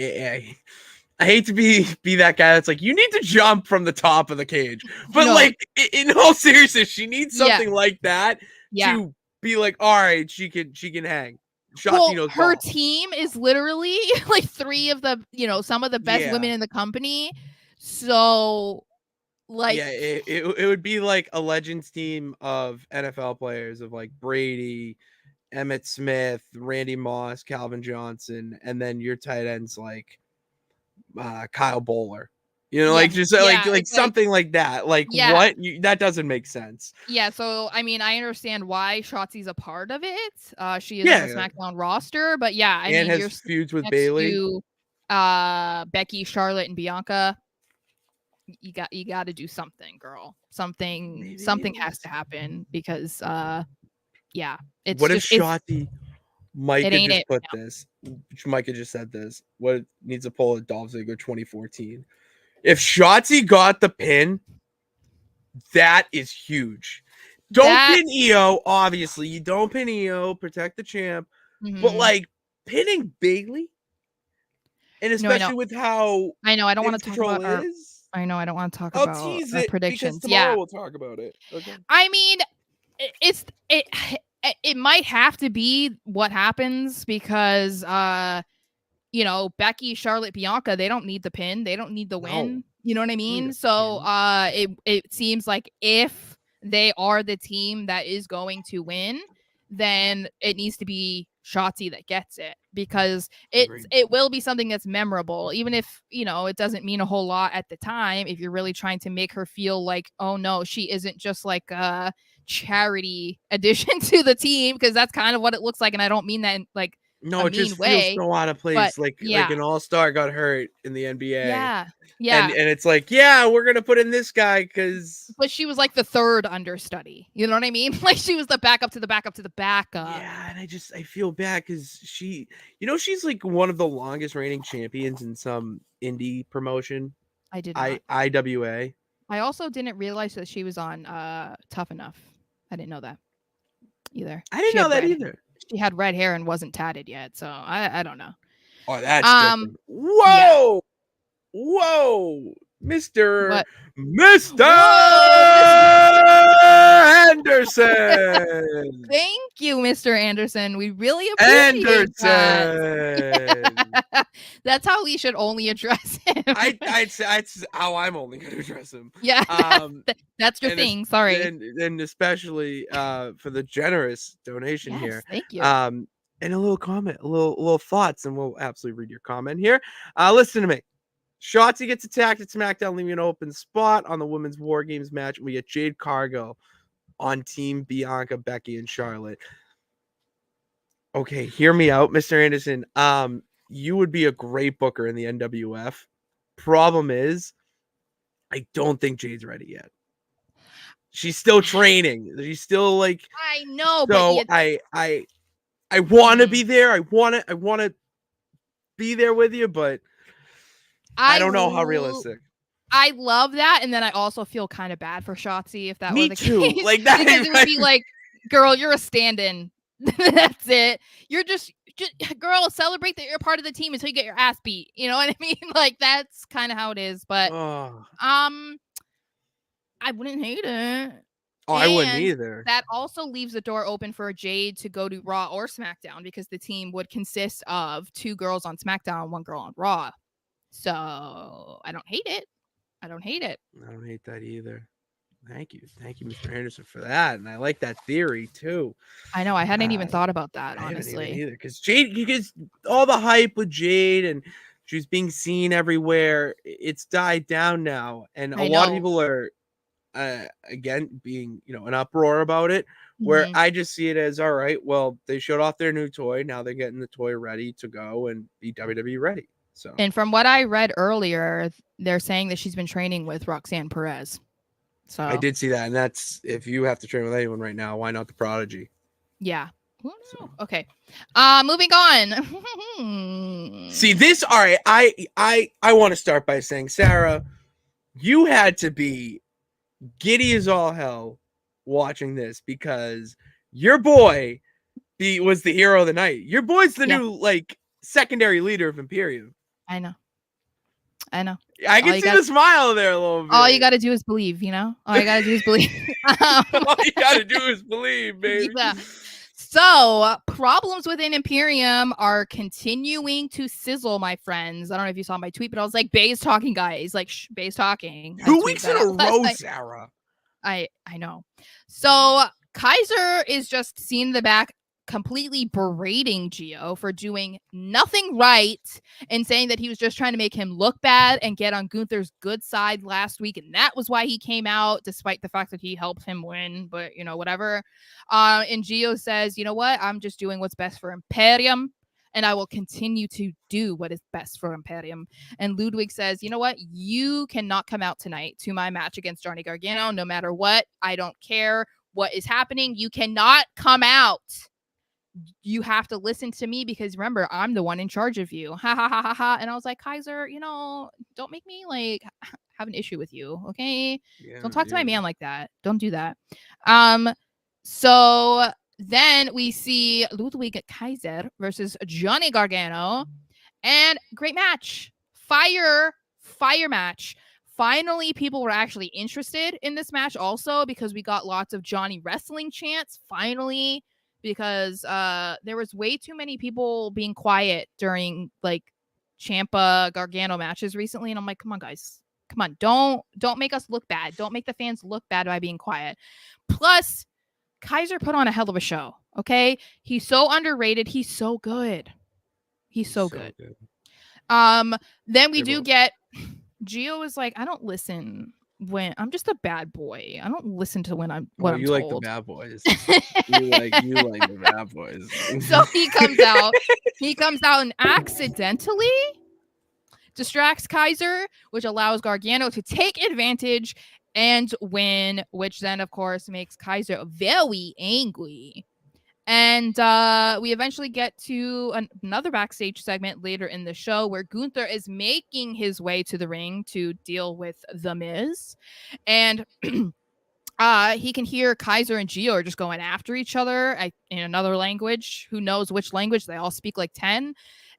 I hate to be that guy that's like, you need to jump from the top of the cage. But like in all seriousness, she needs something like that to be like, all right, she can hang. Well, her team is literally like three of the, you know, some of the best women in the company. So like, yeah, it would be like a Legends team of NFL players of like Brady, Emmitt Smith, Randy Moss, Calvin Johnson, and then your tight ends like Kyle Bowler, you know, like just like something like that. Like what? That doesn't make sense. Yeah, so I mean, I understand why Shotzi's a part of it. She is on the SmackDown roster, but yeah, I mean, has feuds with Bayley, Becky, Charlotte, and Bianca. You got to do something, girl. Something has to happen because yeah, it's what just, if Shotzi? Micah just put no. this. Micah just said this. What needs to pull a Dolph Ziggler 2014? If Shotzi got the pin, that is huge. Don't pin EO, obviously. You don't pin EO, protect the champ. But like pinning Bayley, and especially with how I know I don't want to talk about I know I don't want to talk about tease it predictions. Tomorrow we'll talk about it. Okay. I mean, it might have to be what happens because you know, Becky, Charlotte, Bianca, they don't need the pin, they don't need the win. You know what I mean? So it seems like if they are the team that is going to win, then it needs to be Shotzi that gets it, because it will be something that's memorable, even if, you know, it doesn't mean a whole lot at the time. If you're really trying to make her feel like, oh no, she isn't just like a charity addition to the team, because that's kind of what it looks like, and I don't mean that in like it just feels so out of place. Like an all-star got hurt in the NBA. Yeah. And it's like, we're gonna put in this guy because. But she was like the third understudy. You know what I mean? Like she was the backup to the backup to the backup. Yeah, and I feel bad because she, you know, she's like one of the longest reigning champions in some indie promotion. I did not. IWA. I also didn't realize that she was on Tough Enough. I didn't know that either. I didn't know that either. She had red hair and wasn't tatted yet, so I don't know. Oh, that's different. Whoa, whoa, Mr. Anderson. Thank you, Mr. Anderson. We really appreciate that. That's how we should only address him. I'd say that's how I'm only going to address him. Yeah, that's your thing. Sorry, and especially for the generous donation here. Thank you. And a little comment, a little thoughts, and we'll absolutely read your comment here. Listen to me. Shotzi gets attacked at SmackDown, leaving an open spot on the Women's War Games match. We get Jade Cargill on Team Bianca, Becky, and Charlotte. Okay, hear me out, Mr. Anderson. You would be a great booker in the NWF. Problem is, I don't think Jade's ready yet. She's still training. She's still like. I know, but So I want to Mhm. be there. I want to be there with you, but I don't know how realistic. I love that, and then I also feel kind of bad for Shotzi if that were Me the too. case, Like that. because it would be like, girl, you're a stand-in. That's it. You're just girl, celebrate that you're part of the team until you get your ass beat. You know what I mean? Like that's kind of how it is. But Oh, I wouldn't hate it. I wouldn't And either. that also leaves the door open for Jade to go to Raw or SmackDown, because the team would consist of 2 girls on SmackDown, 1 girl on Raw. So I don't hate it. I don't hate it. I don't hate that either. Thank you, Mr. Anderson, for that, and I like that theory too. I know. I hadn't even thought about that, I haven't even honestly. either, because Jade, you get all the hype with Jade, and she's being seen everywhere. It's died down now, and a I lot of know. people are again being an uproar about it. Where Mhm. I just see it as, all right, well, they showed off their new toy. Now they're getting the toy ready to go and be WWE ready. So And from what I read earlier, they're saying that she's been training with Roxanne Perez. I So did see that, and that's, if you have to train with anyone right now, why not the Prodigy? yeah. Who knew? So. Okay. Moving on. See this. All right, I want to start by saying, Sarah, you had to be giddy as all hell watching this, because your boy was the hero of the night. Your boy's the Yeah. new like secondary leader of Imperium. I know. I can see the smile there a little bit. All you got to do is believe, All you got to do is believe. All you got to do is believe, baby. Yeah. So, problems within Imperium are continuing to sizzle, my friends. I don't know if you saw my tweet, but I was like, Bay's talking, guys. Like, Bay's talking. 2 weeks in a row, Sarah. I know. So, Kaiser is just seen in the back completely berating Gio for doing nothing right and saying that he was just trying to make him look bad and get on Gunther's good side last week, and that was why he came out, despite the fact that he helped him win, but whatever. And Gio says, you know what, I'm just doing what's best for Imperium, and I will continue to do what is best for Imperium. And Ludwig says, you know what, you cannot come out tonight to my match against Johnny Gargano, no matter what. I don't care what is happening. You cannot come out. You have to listen to me, because remember, I'm the one in charge of you. Ha ha ha ha ha. And I was like, Kaiser, don't make me like have an issue with you, okay? Yeah, don't talk to my man like that. Don't do that. So then we see Ludwig Kaiser versus Johnny Gargano, and great match. Fire match. Finally, people were actually interested in this match also, because we got lots of Johnny wrestling chants. Finally, because there was way too many people being quiet during like Ciampa Gargano matches recently, and I'm like, come on, guys, come on, don't make us look bad. Don't make the fans look bad by being quiet. Plus, Kaiser put on a hell of a show. Okay, he's so underrated. He's so good. He's so good. Then we do get Gio is like, I don't listen when I'm just a bad boy. I don't listen to when I'm what I'm you told. like the bad boys. you like the bad boys. So he comes out. He comes out and accidentally distracts Kaiser, which allows Gargano to take advantage and win, which then of course makes Kaiser very angry. And we eventually get to another backstage segment later in the show where Gunther is making his way to the ring to deal with The Miz. And he can hear Kaiser and Gio are just going after each other in another language. Who knows which language? They all speak like 10.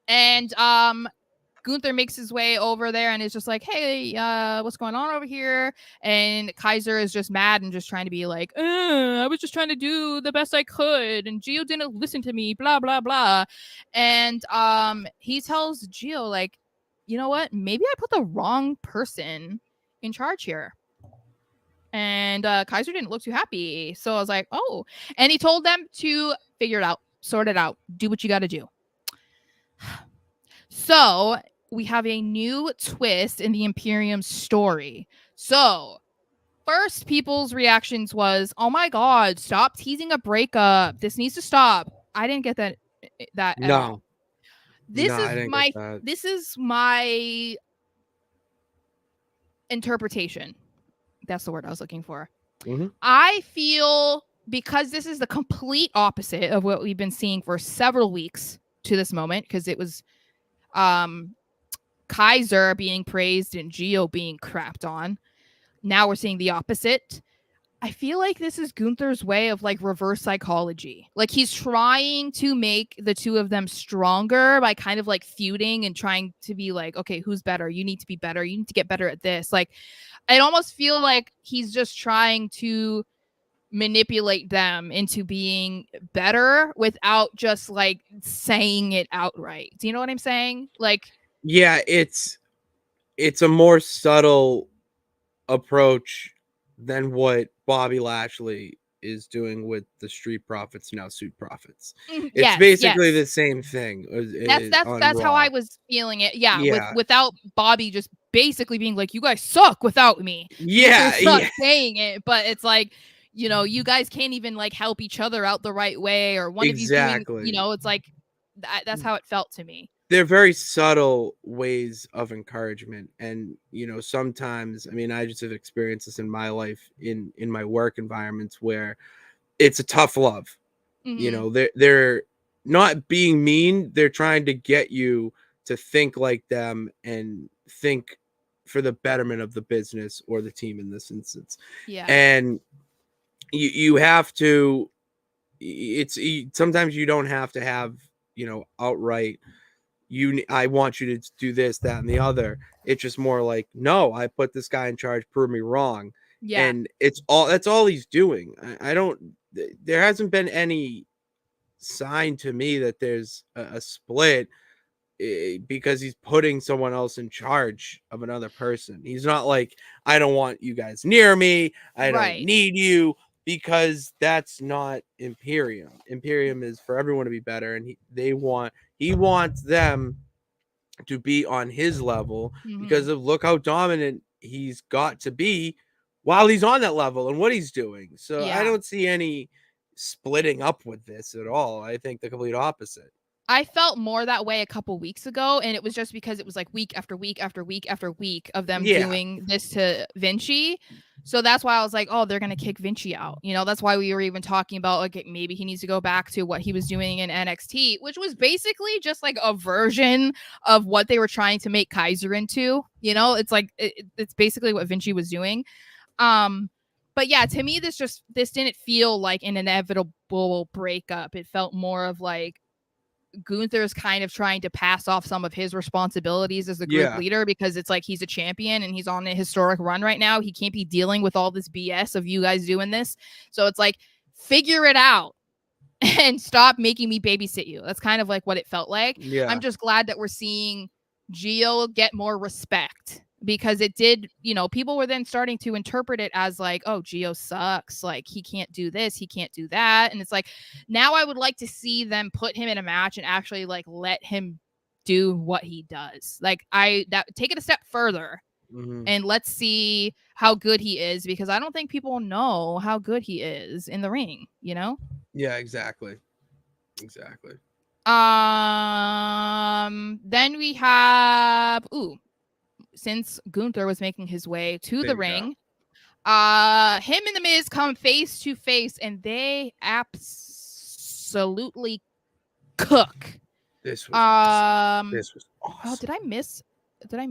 And Gunther makes his way over there and is just like, hey, what's going on over here? And Kaiser is just mad and just trying to be like, I was just trying to do the best I could, and Gio didn't listen to me, blah, blah, blah. And he tells Gio, like, you know what? Maybe I put the wrong person in charge here. And Kaiser didn't look too happy. So I was like, oh. And he told them to figure it out, sort it out, do what you got to do. So we have a new twist in the Imperium story. So first people's reactions was, oh my God, stop teasing a breakup. This needs to stop. I didn't get that at all. This is my interpretation. That's the word I was looking for. Mhm. I feel because this is the complete opposite of what we've been seeing for several weeks to this moment, because it was um Kaiser being praised and Gio being crapped on. Now we're seeing the opposite. I feel like this is Gunther's way of like reverse psychology. Like he's trying to make the two of them stronger by kind of like feuding and trying to be like, okay, who's better? You need to be better. You need to get better at this. Like, I almost feel like he's just trying to manipulate them into being better without just like saying it outright. Do you know what I'm saying? Like, Yeah, it's a more subtle approach than what Bobby Lashley is doing with the Street Profits, now Suit Profits. It's yes, basically yes. the same thing That's that's on that's how I Raw. was feeling it. Yeah, Yeah. without Bobby just basically being like, "You guys suck without me." Gunther Yeah, sucks yeah. saying it, but it's like, you guys can't even like help each other out the right way, or one of you's doing, Exactly. it's like that's how it felt to me. They're very subtle ways of encouragement, and sometimes, I mean, I just have experienced this in my life, in my work environments, where it's a tough love. Hmm. They're not being mean, they're trying to get you to think like them and think for the betterment of the business or the team in this instance. Yeah. And you have to, sometimes you don't have to have, outright, I want you to do this, that, and the other. It's just more like, no, I put this guy in charge, prove me wrong. Yeah. And that's all he's doing. I don't, there hasn't been any sign to me that there's a split, because he's putting someone else in charge of another person. He's not like, I don't want you guys near me, I don't Right. need you, because that's not Imperium. Imperium is for everyone to be better, and he wants them to be on his level, Hmm. because of look how dominant he's got to be while he's on that level and what he's doing. So I Yeah. don't see any splitting up with this at all. I think the complete opposite. I felt more that way a couple weeks ago, and it was just because it was like week after week after week after week of them Yeah. doing this to Vinci. So that's why I was like, oh, they're gonna kick Vinci out. That's why we were even talking about like maybe he needs to go back to what he was doing in NXT, which was basically just like a version of what they were trying to make Kaiser into. It's like it's basically what Vinci was doing. Um, but yeah, to me, this didn't feel like an inevitable breakup. It felt more of like Gunther's kind of trying to pass off some of his responsibilities as the group Yeah. leader, because it's like he's a champion and he's on a historic run right now. He can't be dealing with all this BS of you guys doing this. So it's like, figure it out and stop making me babysit you. That's kind of like what it felt like. I'm Yeah. just glad that we're seeing Gio get more respect, because it did, people were then starting to interpret it as like, oh, Gio sucks. Like he can't do this, he can't do that. And it's like, now I would like to see them put him in a match and actually like let him do what he does. Like take it a step further Mm-hmm. and let's see how good he is, because I don't think people know how good he is in the ring, Yeah, exactly. Then we have since Gunther was making his way to the Bingo. ring, him and the Miz come face to face and they absolutely cook. This was awesome. Oh, did I miss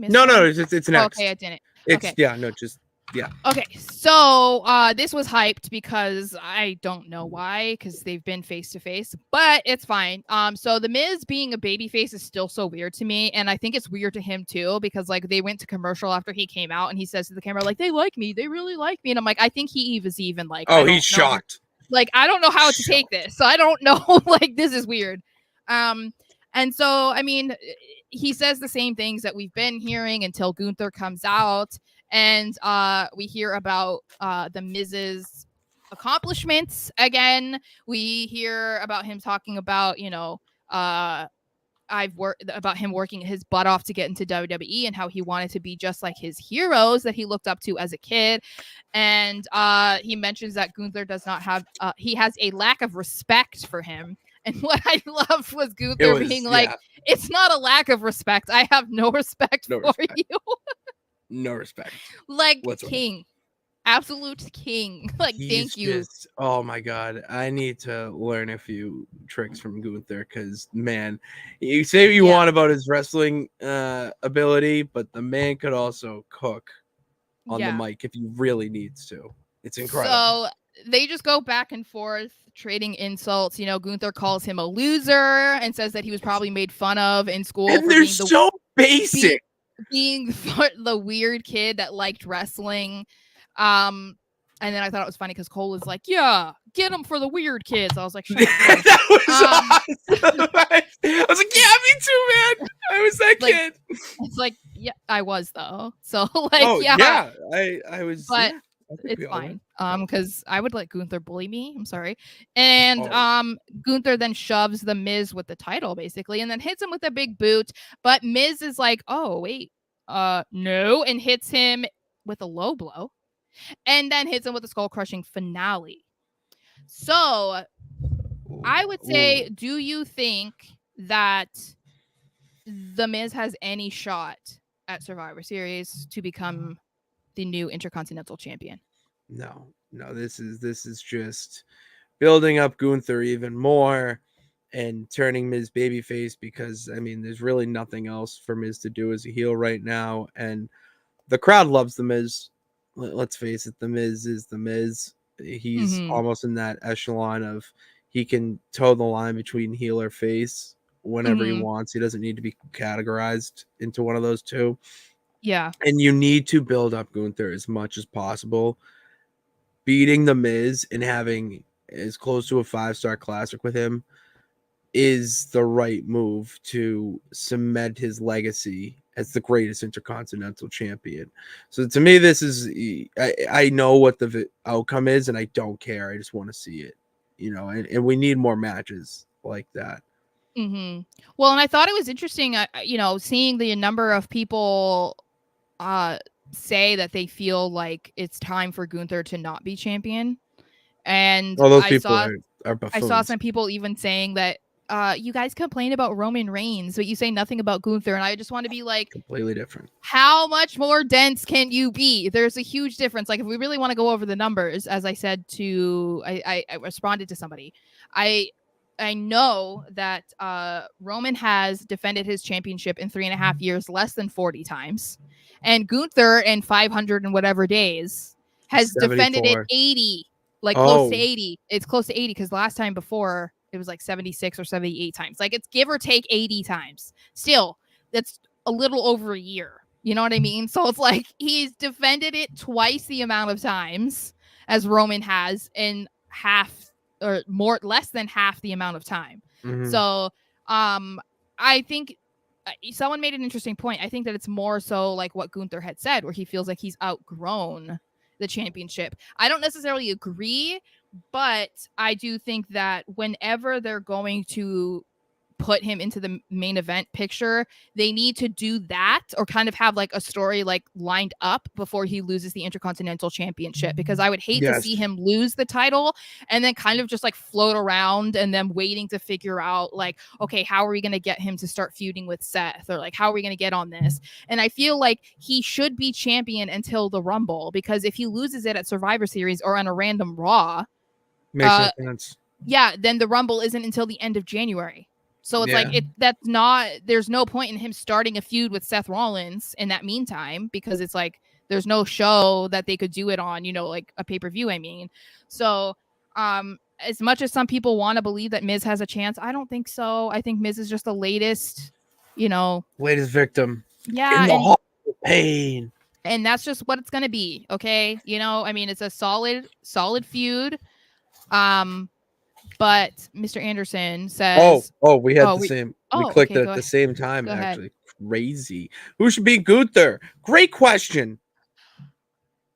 No, one? it's Oh, next. okay, I didn't. It's Okay. yeah, no, just yeah. Okay, so this was hyped because I don't know why, because they've been face to face, but it's fine. So the Miz being a baby face is still so weird to me, and I think it's weird to him too, because like they went to commercial after he came out and he says to the camera like, they like me, they really like me, and I'm like, I think he was even like, Oh, I don't he's know. shocked. Like, I don't know how to take this, so I don't know. Like, this is weird. And so I mean, he says the same things that we've been hearing until Gunther comes out. And we hear about the Miz's accomplishments again. We hear about him talking about, I've worked about him working his butt off to get into WWE and how he wanted to be just like his heroes that he looked up to as a kid. And he mentions that Gunther does not have, he has a lack of respect for him. And what I loved was Gunther being like, it's not a lack of respect. I have no respect for you. No respect. Like whatsoever. King. Absolute king. Like, He's thank you. just, oh my god, I need to learn a few tricks from Gunther because man, you say what you Yeah. want about his wrestling ability, but the man could also cook on the Yeah. mic if he really needs to. It's incredible. So they just go back and forth trading insults. You know, Gunther calls him a loser and says that he was probably made fun of in school And for they're being so basic. being the weird kid that liked wrestling. And then I thought it was funny because Cole was like, "Yeah, get him for the weird kids." I was like, "Shut up." That was awesome. I was like, yeah, me too, man. I was that Like, kid. it's like, yeah, I was though. So like, Oh yeah, I was. but Yeah, I think it's we all were. fine. Because I would let Gunther bully me. I'm sorry. And Oh. Gunther then shoves the Miz with the title basically, and then hits him with a big boot. But Miz is like, "Oh wait, no," and hits him with a low blow, and then hits him with a skull crushing finale. So I would say, do you think that the Miz has any shot at Survivor Series to become the new Intercontinental Champion? No, this is just building up Gunther even more and turning Miz babyface because I mean there's really nothing else for Miz to do as a heel right now, and the crowd loves the Miz. Let's face it, the Miz is the Miz. He's almost in that echelon of he can toe the line between heel or face whenever he wants. He doesn't need to be categorized into one of those two. Yeah. And you need to build up Gunther as much as possible. Beating the Miz and having as close to a 5-star classic with him is the right move to cement his legacy as the greatest intercontinental champion. So to me, this is I know what the outcome is, and I don't care. I just want to see it, and we need more matches like that. Well, and I thought it was interesting, seeing the number of people say that they feel like it's time for Gunther to not be champion. And All those people are I saw buffoons. some people even saying that you guys complain about Roman Reigns, but you say nothing about Gunther. And I just want to be like, Completely different. How much more dense can you be? There's a huge difference. Like, if we really want to go over the numbers, as I said I responded to somebody. I know that Roman has defended his championship in 3.5 years less than 40 times. And Gunther in 500 and whatever days has defended it 74. 80, like close to 80. It's close to 80 because last time before it was like 76 or 78 times. Like, it's give or take 80 times. Still, that's a little over a year. You know what I mean? So it's like he's defended it twice the amount of times as Roman has in half or more, less than half the amount of time. So I think someone made an interesting point. I think that it's more so like what Gunther had said, where he feels like he's outgrown the championship. I don't necessarily agree, but I do think that whenever they're going to put him into the main event picture, they need to do that or kind of have like a story like lined up before he loses the Intercontinental Championship, because I would hate to see him lose the title and then kind of just like float around and then waiting to figure out like, okay, how are we going to get him to start feuding with Seth, or like how are we going to get on this? And I feel like he should be champion until the Rumble, because if he loses it at Survivor Series or on a random Raw, makes no sense. Yeah, then the Rumble isn't until the end of January. So it's like there's no point in him starting a feud with Seth Rollins in that meantime, because it's like there's no show that they could do it on, like a pay-per-view, I mean. So as much as some people want to believe that Miz has a chance, I don't think so. I think Miz is just the latest victim. Yeah. In the hall of pain. And that's just what it's gonna be, okay? I mean, it's a solid feud. But Mr. Anderson says, we had the same. We clicked it at the same time. Actually, crazy. Who should be Gunther? Great question.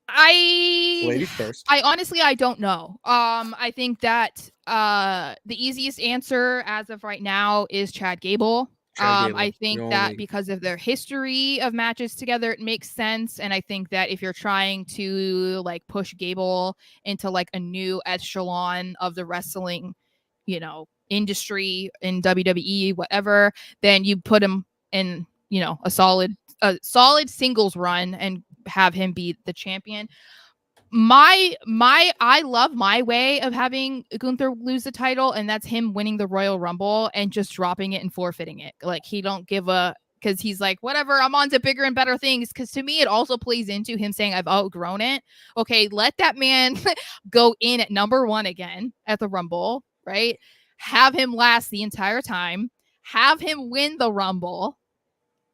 Ladies first. I honestly, I don't know. I think that the easiest answer as of right now is Chad Gable. I think that because of their history of matches together, it makes sense. And I think that if you're trying to like push Gable into like a new echelon of the wrestling, industry in WWE, whatever, then you put him in, a solid singles run and have him be the champion. I love my way of having Gunther lose the title, and that's him winning the Royal Rumble and just dropping it and forfeiting it. Like, he don't give a, because he's like, whatever, I'm on to bigger and better things. Because to me, it also plays into him saying, I've outgrown it. Okay, let that man go in at number 1 again at the Rumble, right? Have him last the entire time. Have him win the Rumble.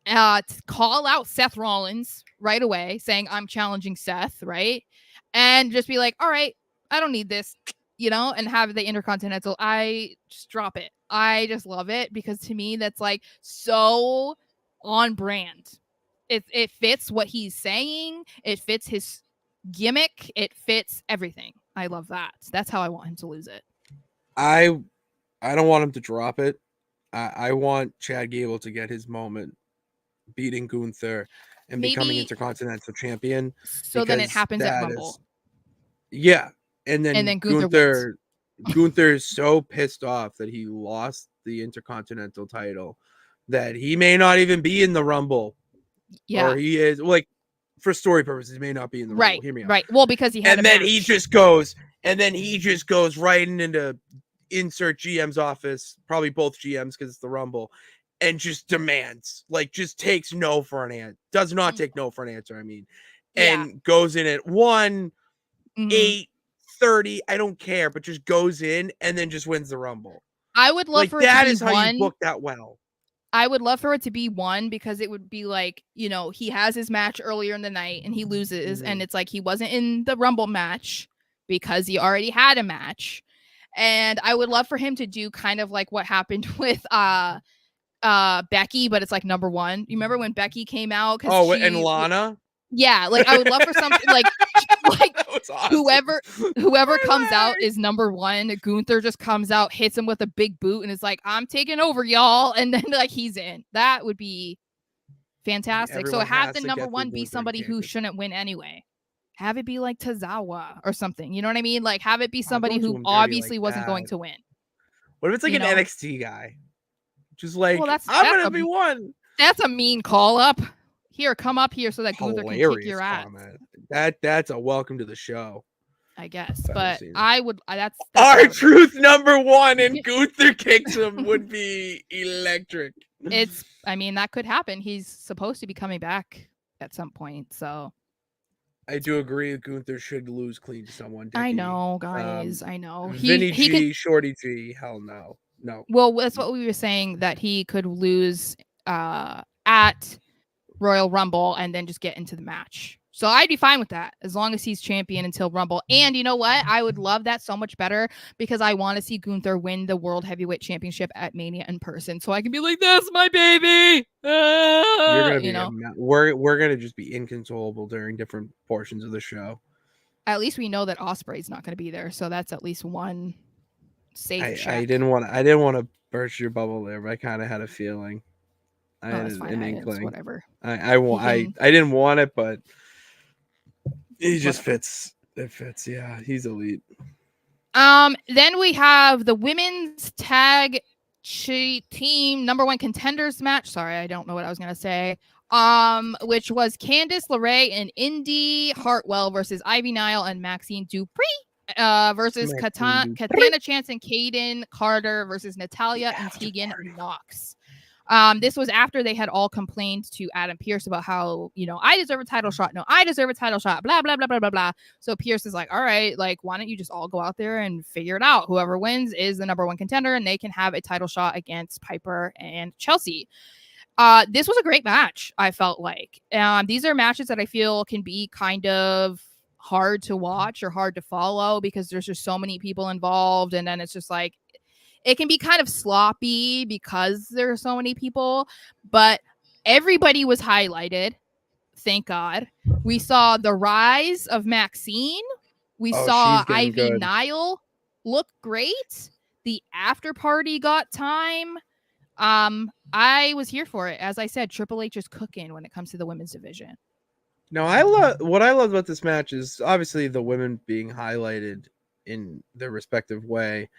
Call out Seth Rollins right away, saying, I'm challenging Seth, right? And just be like, all right, I don't need this, and have the Intercontinental. I just drop it. I just love it, because to me, that's like so on brand. It fits what he's saying. It fits his gimmick. It fits everything. I love that. That's how I want him to lose it. I don't want him to drop it. I want Chad Gable to get his moment, beating Gunther and becoming Intercontinental Champion. So then it happens at Rumble. Yeah. And then Gunther Gunther's so pissed off that he lost the Intercontinental title that he may not even be in the Rumble. Yeah. Or he is, like, for story purposes, he may not be in the Rumble. Hear me out. Right. Well, because he had and then he just goes right into insert GM's office, probably both GMs because it's the Rumble, and just demands, like, just takes no for an answer. Does not take no for an answer, I mean. And goes in at 1, 8, 30, I don't care, but just goes in and then just wins the Rumble. I would love for it to be that is how you book that well. I would love for it to be 1, because it would be like, he has his match earlier in the night and he loses, and it's like he wasn't in the Rumble match because he already had a match. And I would love for him to do kind of like what happened with Becky, but it's like number 1. You remember when Becky came out? And Lana? Yeah, like, I would love for something like awesome. whoever comes out is number 1. Gunther just comes out, hits him with a big boot, and is like, I'm taking over, y'all. And then, like, he's in. That would be fantastic. So have the number 1 be somebody who shouldn't win anyway. Have it be like Tozawa or something. You know what I mean? Like, have it be somebody who obviously wasn't going to win. What if it's like an NXT guy? Just like, I'm going to be 1. That's a mean call up. Here, come up here so that Gunther can kick your ass. That's a welcome to the show, I guess. But I would. That's R-Truth number 1, and Gunther kicks him would be electric. That could happen. He's supposed to be coming back at some point, so. I do agree Gunther should lose clean to someone. I know, guys. I know. Vinny G, Shorty G, hell no. No. Well, that's what we were saying, that he could lose at Royal Rumble and then just get into the match. So I'd be fine with that as long as he's champion until Rumble. And you know what? I would love that so much better, because I want to see Gunther win the World Heavyweight Championship at Mania in person, so I can be like, "That's my baby." You're gonna be we're gonna just be inconsolable during different portions of the show. At least we know that Ospreay's not going to be there, so that's at least one safe check. I didn't want to burst your bubble there, but I kind of had a feeling. I had an inkling. Whatever. I didn't want it, but he just fits. It fits. Yeah, he's elite. Then we have the women's tag team number 1 contenders match. Sorry, I don't know what I was gonna say. Which was Candice LeRae and Indy Hartwell versus Ivy Nile and Maxine Dupree. Versus Katana Chance and Kaden Carter versus Natalia and Tegan Knox. This was after they had all complained to Adam Pearce about how, I deserve a title shot. No, I deserve a title shot. Blah, blah, blah, blah, blah, blah. So Pearce is like, all right, like, why don't you just all go out there and figure it out? Whoever wins is the number 1 contender, and they can have a title shot against Piper and Chelsea. This was a great match, I felt like. These are matches that I feel can be kind of hard to watch or hard to follow, because there's just so many people involved, and then it's just like, it can be kind of sloppy because there are so many people, but everybody was highlighted. Thank God. We saw the rise of Maxine. We saw Ivy Nile look great. The after party got time. I was here for it. As I said, Triple H is cooking when it comes to the women's division. No, what I love about this match is obviously the women being highlighted in their respective way.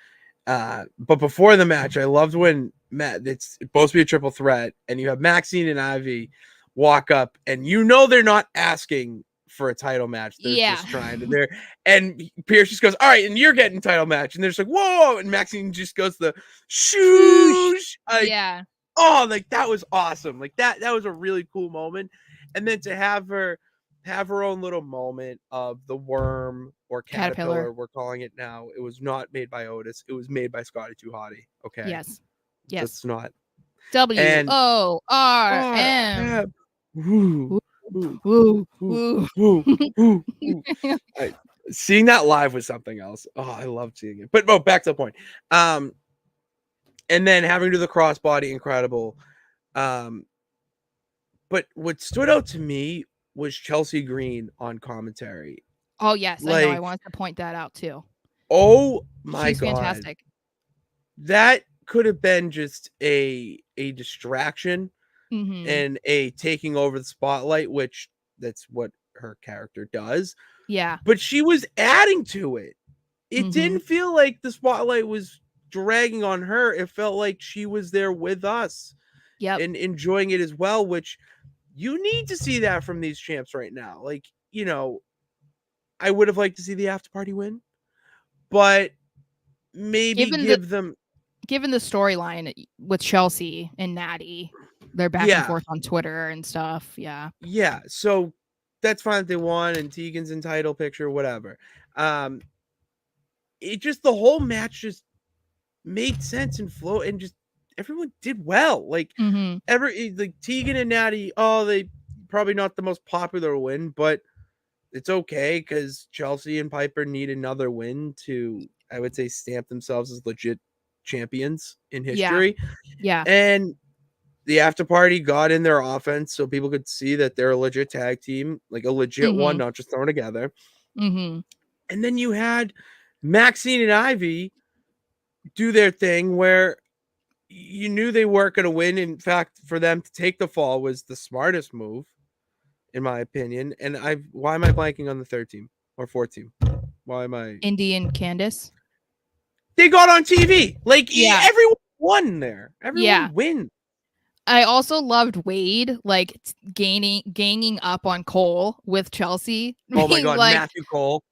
But before the match, I loved when it's supposed to be a triple threat, and you have Maxine and Ivy walk up, and they're not asking for a title match. They're Yeah. just trying to there, and Pierce just goes, all right, and you're getting title match, and they're just like, whoa, and Maxine just goes the shoosh, like, Yeah. oh, like that was awesome. Like that was a really cool moment. And then to have her own little moment of the worm or caterpillar, we're calling it now. It was not made by Otis. It was made by Scotty Too Hottie. Okay. Yes. That's not. WORM. Woo, Woo, woo, woo. woo. Seeing that live was something else. Oh, I loved seeing it. But back to the point. And then having to do the crossbody, incredible. But what stood out to me was Chelsea Green on commentary. Oh yes, I know. I wanted to point that out too. Oh my She's God. fantastic. That could have been just a distraction and a taking over the spotlight, which that's what her character does. Yeah. But she was adding to it. It didn't feel like the spotlight was dragging on her. It felt like she was there with us. Yep. And enjoying it as well, which you need to see that from these champs right now. Like, you know, I would have liked to see the after party win, but maybe given the storyline with Chelsea and Natty, they're back and forth on Twitter and stuff. Yeah. Yeah. So that's fine that they won and Tegan's in title picture, whatever. It just, the whole match just made sense and flow and just everyone did well. Like like Tegan and Natty, they probably not the most popular win, but it's okay because Chelsea and Piper need another win to, I would say, stamp themselves as legit champions in history. Yeah. And the after party got in their offense so people could see that they're a legit tag team, like a legit one, not just thrown together. And then you had Maxine and Ivy do their thing where you knew they weren't going to win. In fact, for them to take the fall was the smartest move, in my opinion. And why am I blanking on the third team or fourth team? Why am I? Indy and Candice. They got on TV. Like, everyone won there. Everyone win. I also loved Wade, like ganging up on Cole with Chelsea. Oh my God, like, Matthew Cole.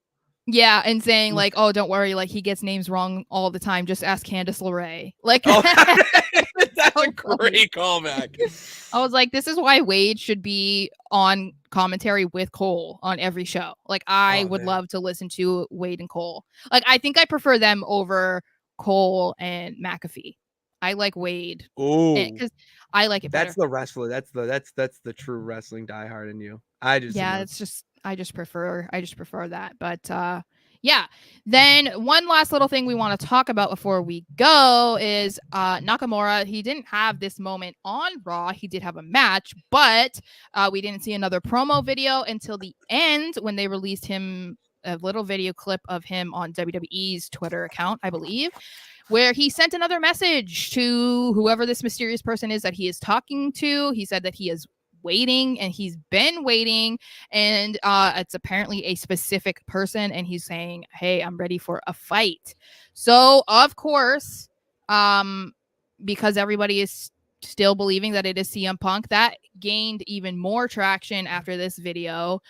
Yeah, and saying like, "Oh, don't worry, like he gets names wrong all the time. Just ask Candice LeRae." Like, that's a great callback. I was like, "This is why Wade should be on commentary with Cole on every show." Like, I would love to listen to Wade and Cole. Like, I think I prefer them over Cole and McAfee. I like Wade. Oh, because I like it better. That's the wrestler. That's the true wrestling diehard in you. I just prefer that. But yeah. Then one last little thing we want to talk about before we go is Nakamura. He didn't have this moment on Raw. He did have a match, but we didn't see another promo video until the end when they released him a little video clip of him on WWE's Twitter account, I believe, where he sent another message to whoever this mysterious person is that he is talking to. He said that he is waiting and he's been waiting, and it's apparently a specific person, and he's saying, "Hey, I'm ready for a fight." So of course, because everybody is still believing that it is CM Punk, that gained even more traction after this video.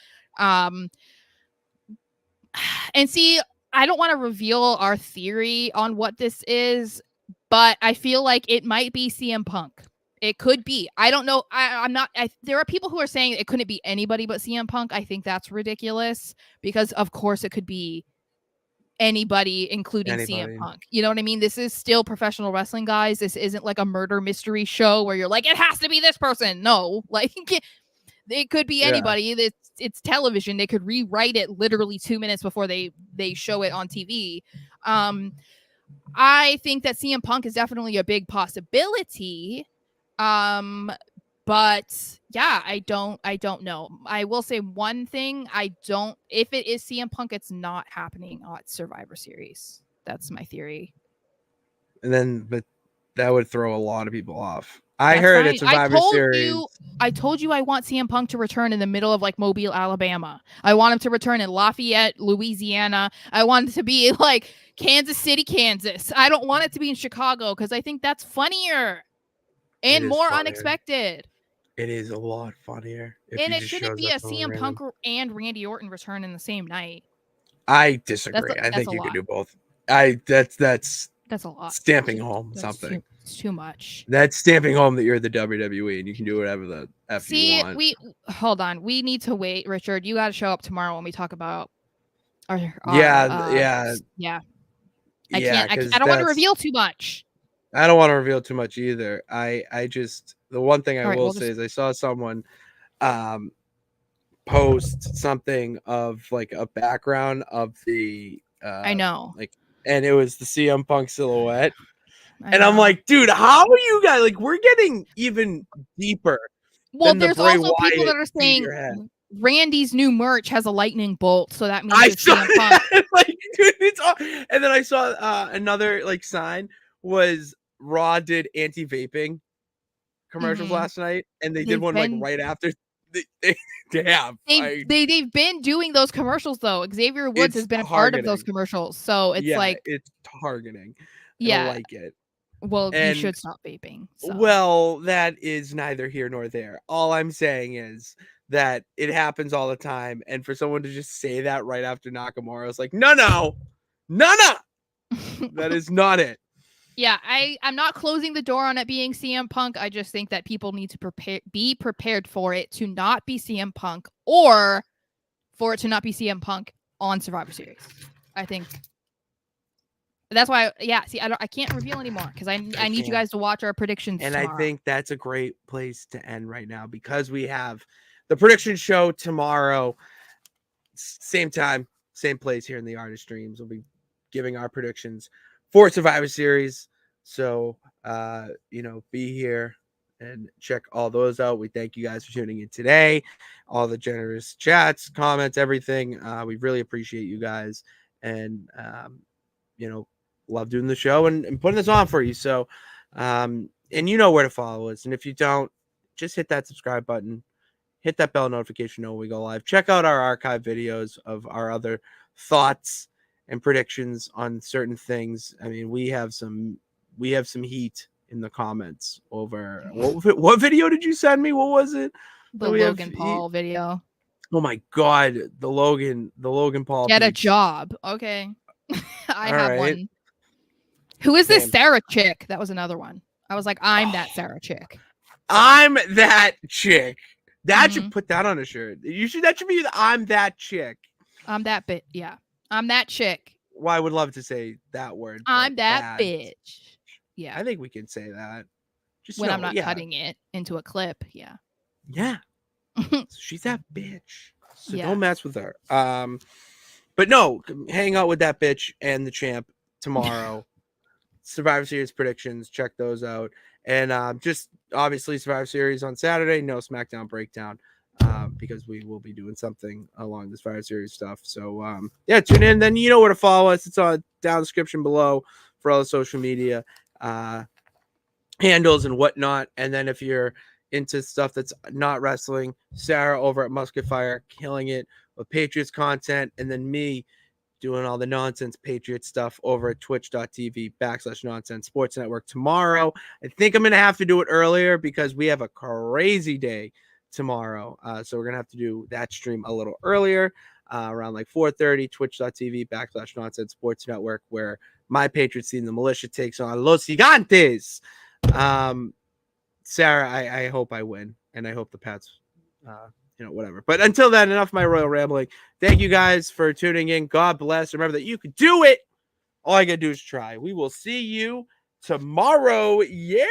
And see, I don't want to reveal our theory on what this is, but I feel like it might be CM Punk. It could be. I don't know. I'm not. There are people who are saying it couldn't be anybody but CM Punk. I think that's ridiculous because, of course, it could be anybody, including CM Punk. You know what I mean? This is still professional wrestling, guys. This isn't like a murder mystery show where you're like, it has to be this person. No, like it could be anybody. It's television. They could rewrite it literally 2 minutes before they show it on TV. I think that CM Punk is definitely a big possibility. But yeah, I don't know. I will say one thing. If it is CM Punk, it's not happening at Survivor Series. That's my theory. But that would throw a lot of people off. I heard it's Survivor Series. I told you I want CM Punk to return in the middle of like Mobile, Alabama. I want him to return in Lafayette, Louisiana. I want it to be like Kansas City, Kansas. I don't want it to be in Chicago because I think that's funnier and more unexpected. It is a lot funnier if And he it just shouldn't shows be up a totally CM random. Punk and Randy Orton return in the same night. I disagree. I That's think a you could lot. do both. That's That's a lot. stamping home That's something. it's too much. That's stamping home that you're the WWE and you can do whatever the F you See, want. hold on. We need to wait, Richard. You got to show up tomorrow when we talk about our Yeah, yeah. I yeah, can't. I because don't want to that's reveal too much. I don't want to reveal too much either. I just the one thing I All right, will we'll say just. is I saw someone um post something of like a background of the I know. like and it was the CM Punk silhouette. I And I'm know. like, dude, how are you guys like we're getting even deeper Well, than the there's Bray also people Wyatt that are beat saying your head. Randy's new merch has a lightning bolt, so that means I it's saw CM Punk. that, like, dude, it's all, and then I saw another like sign was Raw did anti-vaping commercials Mm-hmm. last night, and they did They've one like been right after they have. they've been doing those commercials though. Xavier Woods has It's been a part of those targeting. commercials, so it's Yeah, like, it's targeting. I don't yeah. like it. Well, you And should stop vaping. So well, that is neither here nor there. All I'm saying is that it happens all the time, and for someone to just say that right after Nakamura, it's like, no, that is not it. yeah, I'm not closing the door on it being CM Punk. I just think that people need to be prepared for it to not be CM Punk or for it to not be CM Punk on Survivor Series. I think that's why. Yeah, see, I can't reveal anymore because I need you guys to watch our predictions And tomorrow. I think that's a great place to end right now because we have the prediction show tomorrow, same time, same place here in the Artist Streams. We'll be giving our predictions for Survivor Series. So, be here and check all those out. We thank you guys for tuning in today. All the generous chats, comments, everything. We really appreciate you guys. And, love doing the show and putting this on for you. So, and you know where to follow us. And if you don't, just hit that subscribe button, hit that bell notification when we go live. Check out our archive videos of our other thoughts and predictions on certain things. I mean, we have some heat in the comments over what video did you send me? What was it? The Logan Paul video. Oh my god, the Logan Paul. Get a job. Okay. I All have right. one. Who is this Same. Sara chick? That was another one. I was like, I'm that Sara chick. I'm that chick. That should put that on a shirt. That should be the I'm that chick. I'm that bit. Yeah. I'm that chick. Well, I would love to say that word. I'm that bitch. Yeah. I think we can say that. Just when I'm not cutting it into a clip. Yeah. Yeah. She's that bitch. So don't mess with her. But no, hang out with that bitch and the champ tomorrow. Survivor Series predictions, check those out. And just obviously Survivor Series on Saturday, no SmackDown breakdown, because we will be doing something along the Survivor Series stuff. So tune in. Then you know where to follow us. It's on down description below for all the social media handles and whatnot. And then if you're into stuff that's not wrestling, Sara over at Musket Fire killing it with Patriots content, and then me doing all the nonsense Patriot stuff over at twitch.tv/nonsense sports network tomorrow. I think I'm going to have to do it earlier because we have a crazy day tomorrow. So we're going to have to do that stream a little earlier, around like 4:30, twitch.tv/nonsense sports network, where my Patriots team, the militia, takes on Los Gigantes. Sara, I hope I win, and I hope the Pats whatever. But until then, enough of my royal rambling. Thank you guys for tuning in. God bless. Remember that you can do it. All I gotta do is try. We will see you tomorrow. Yeah.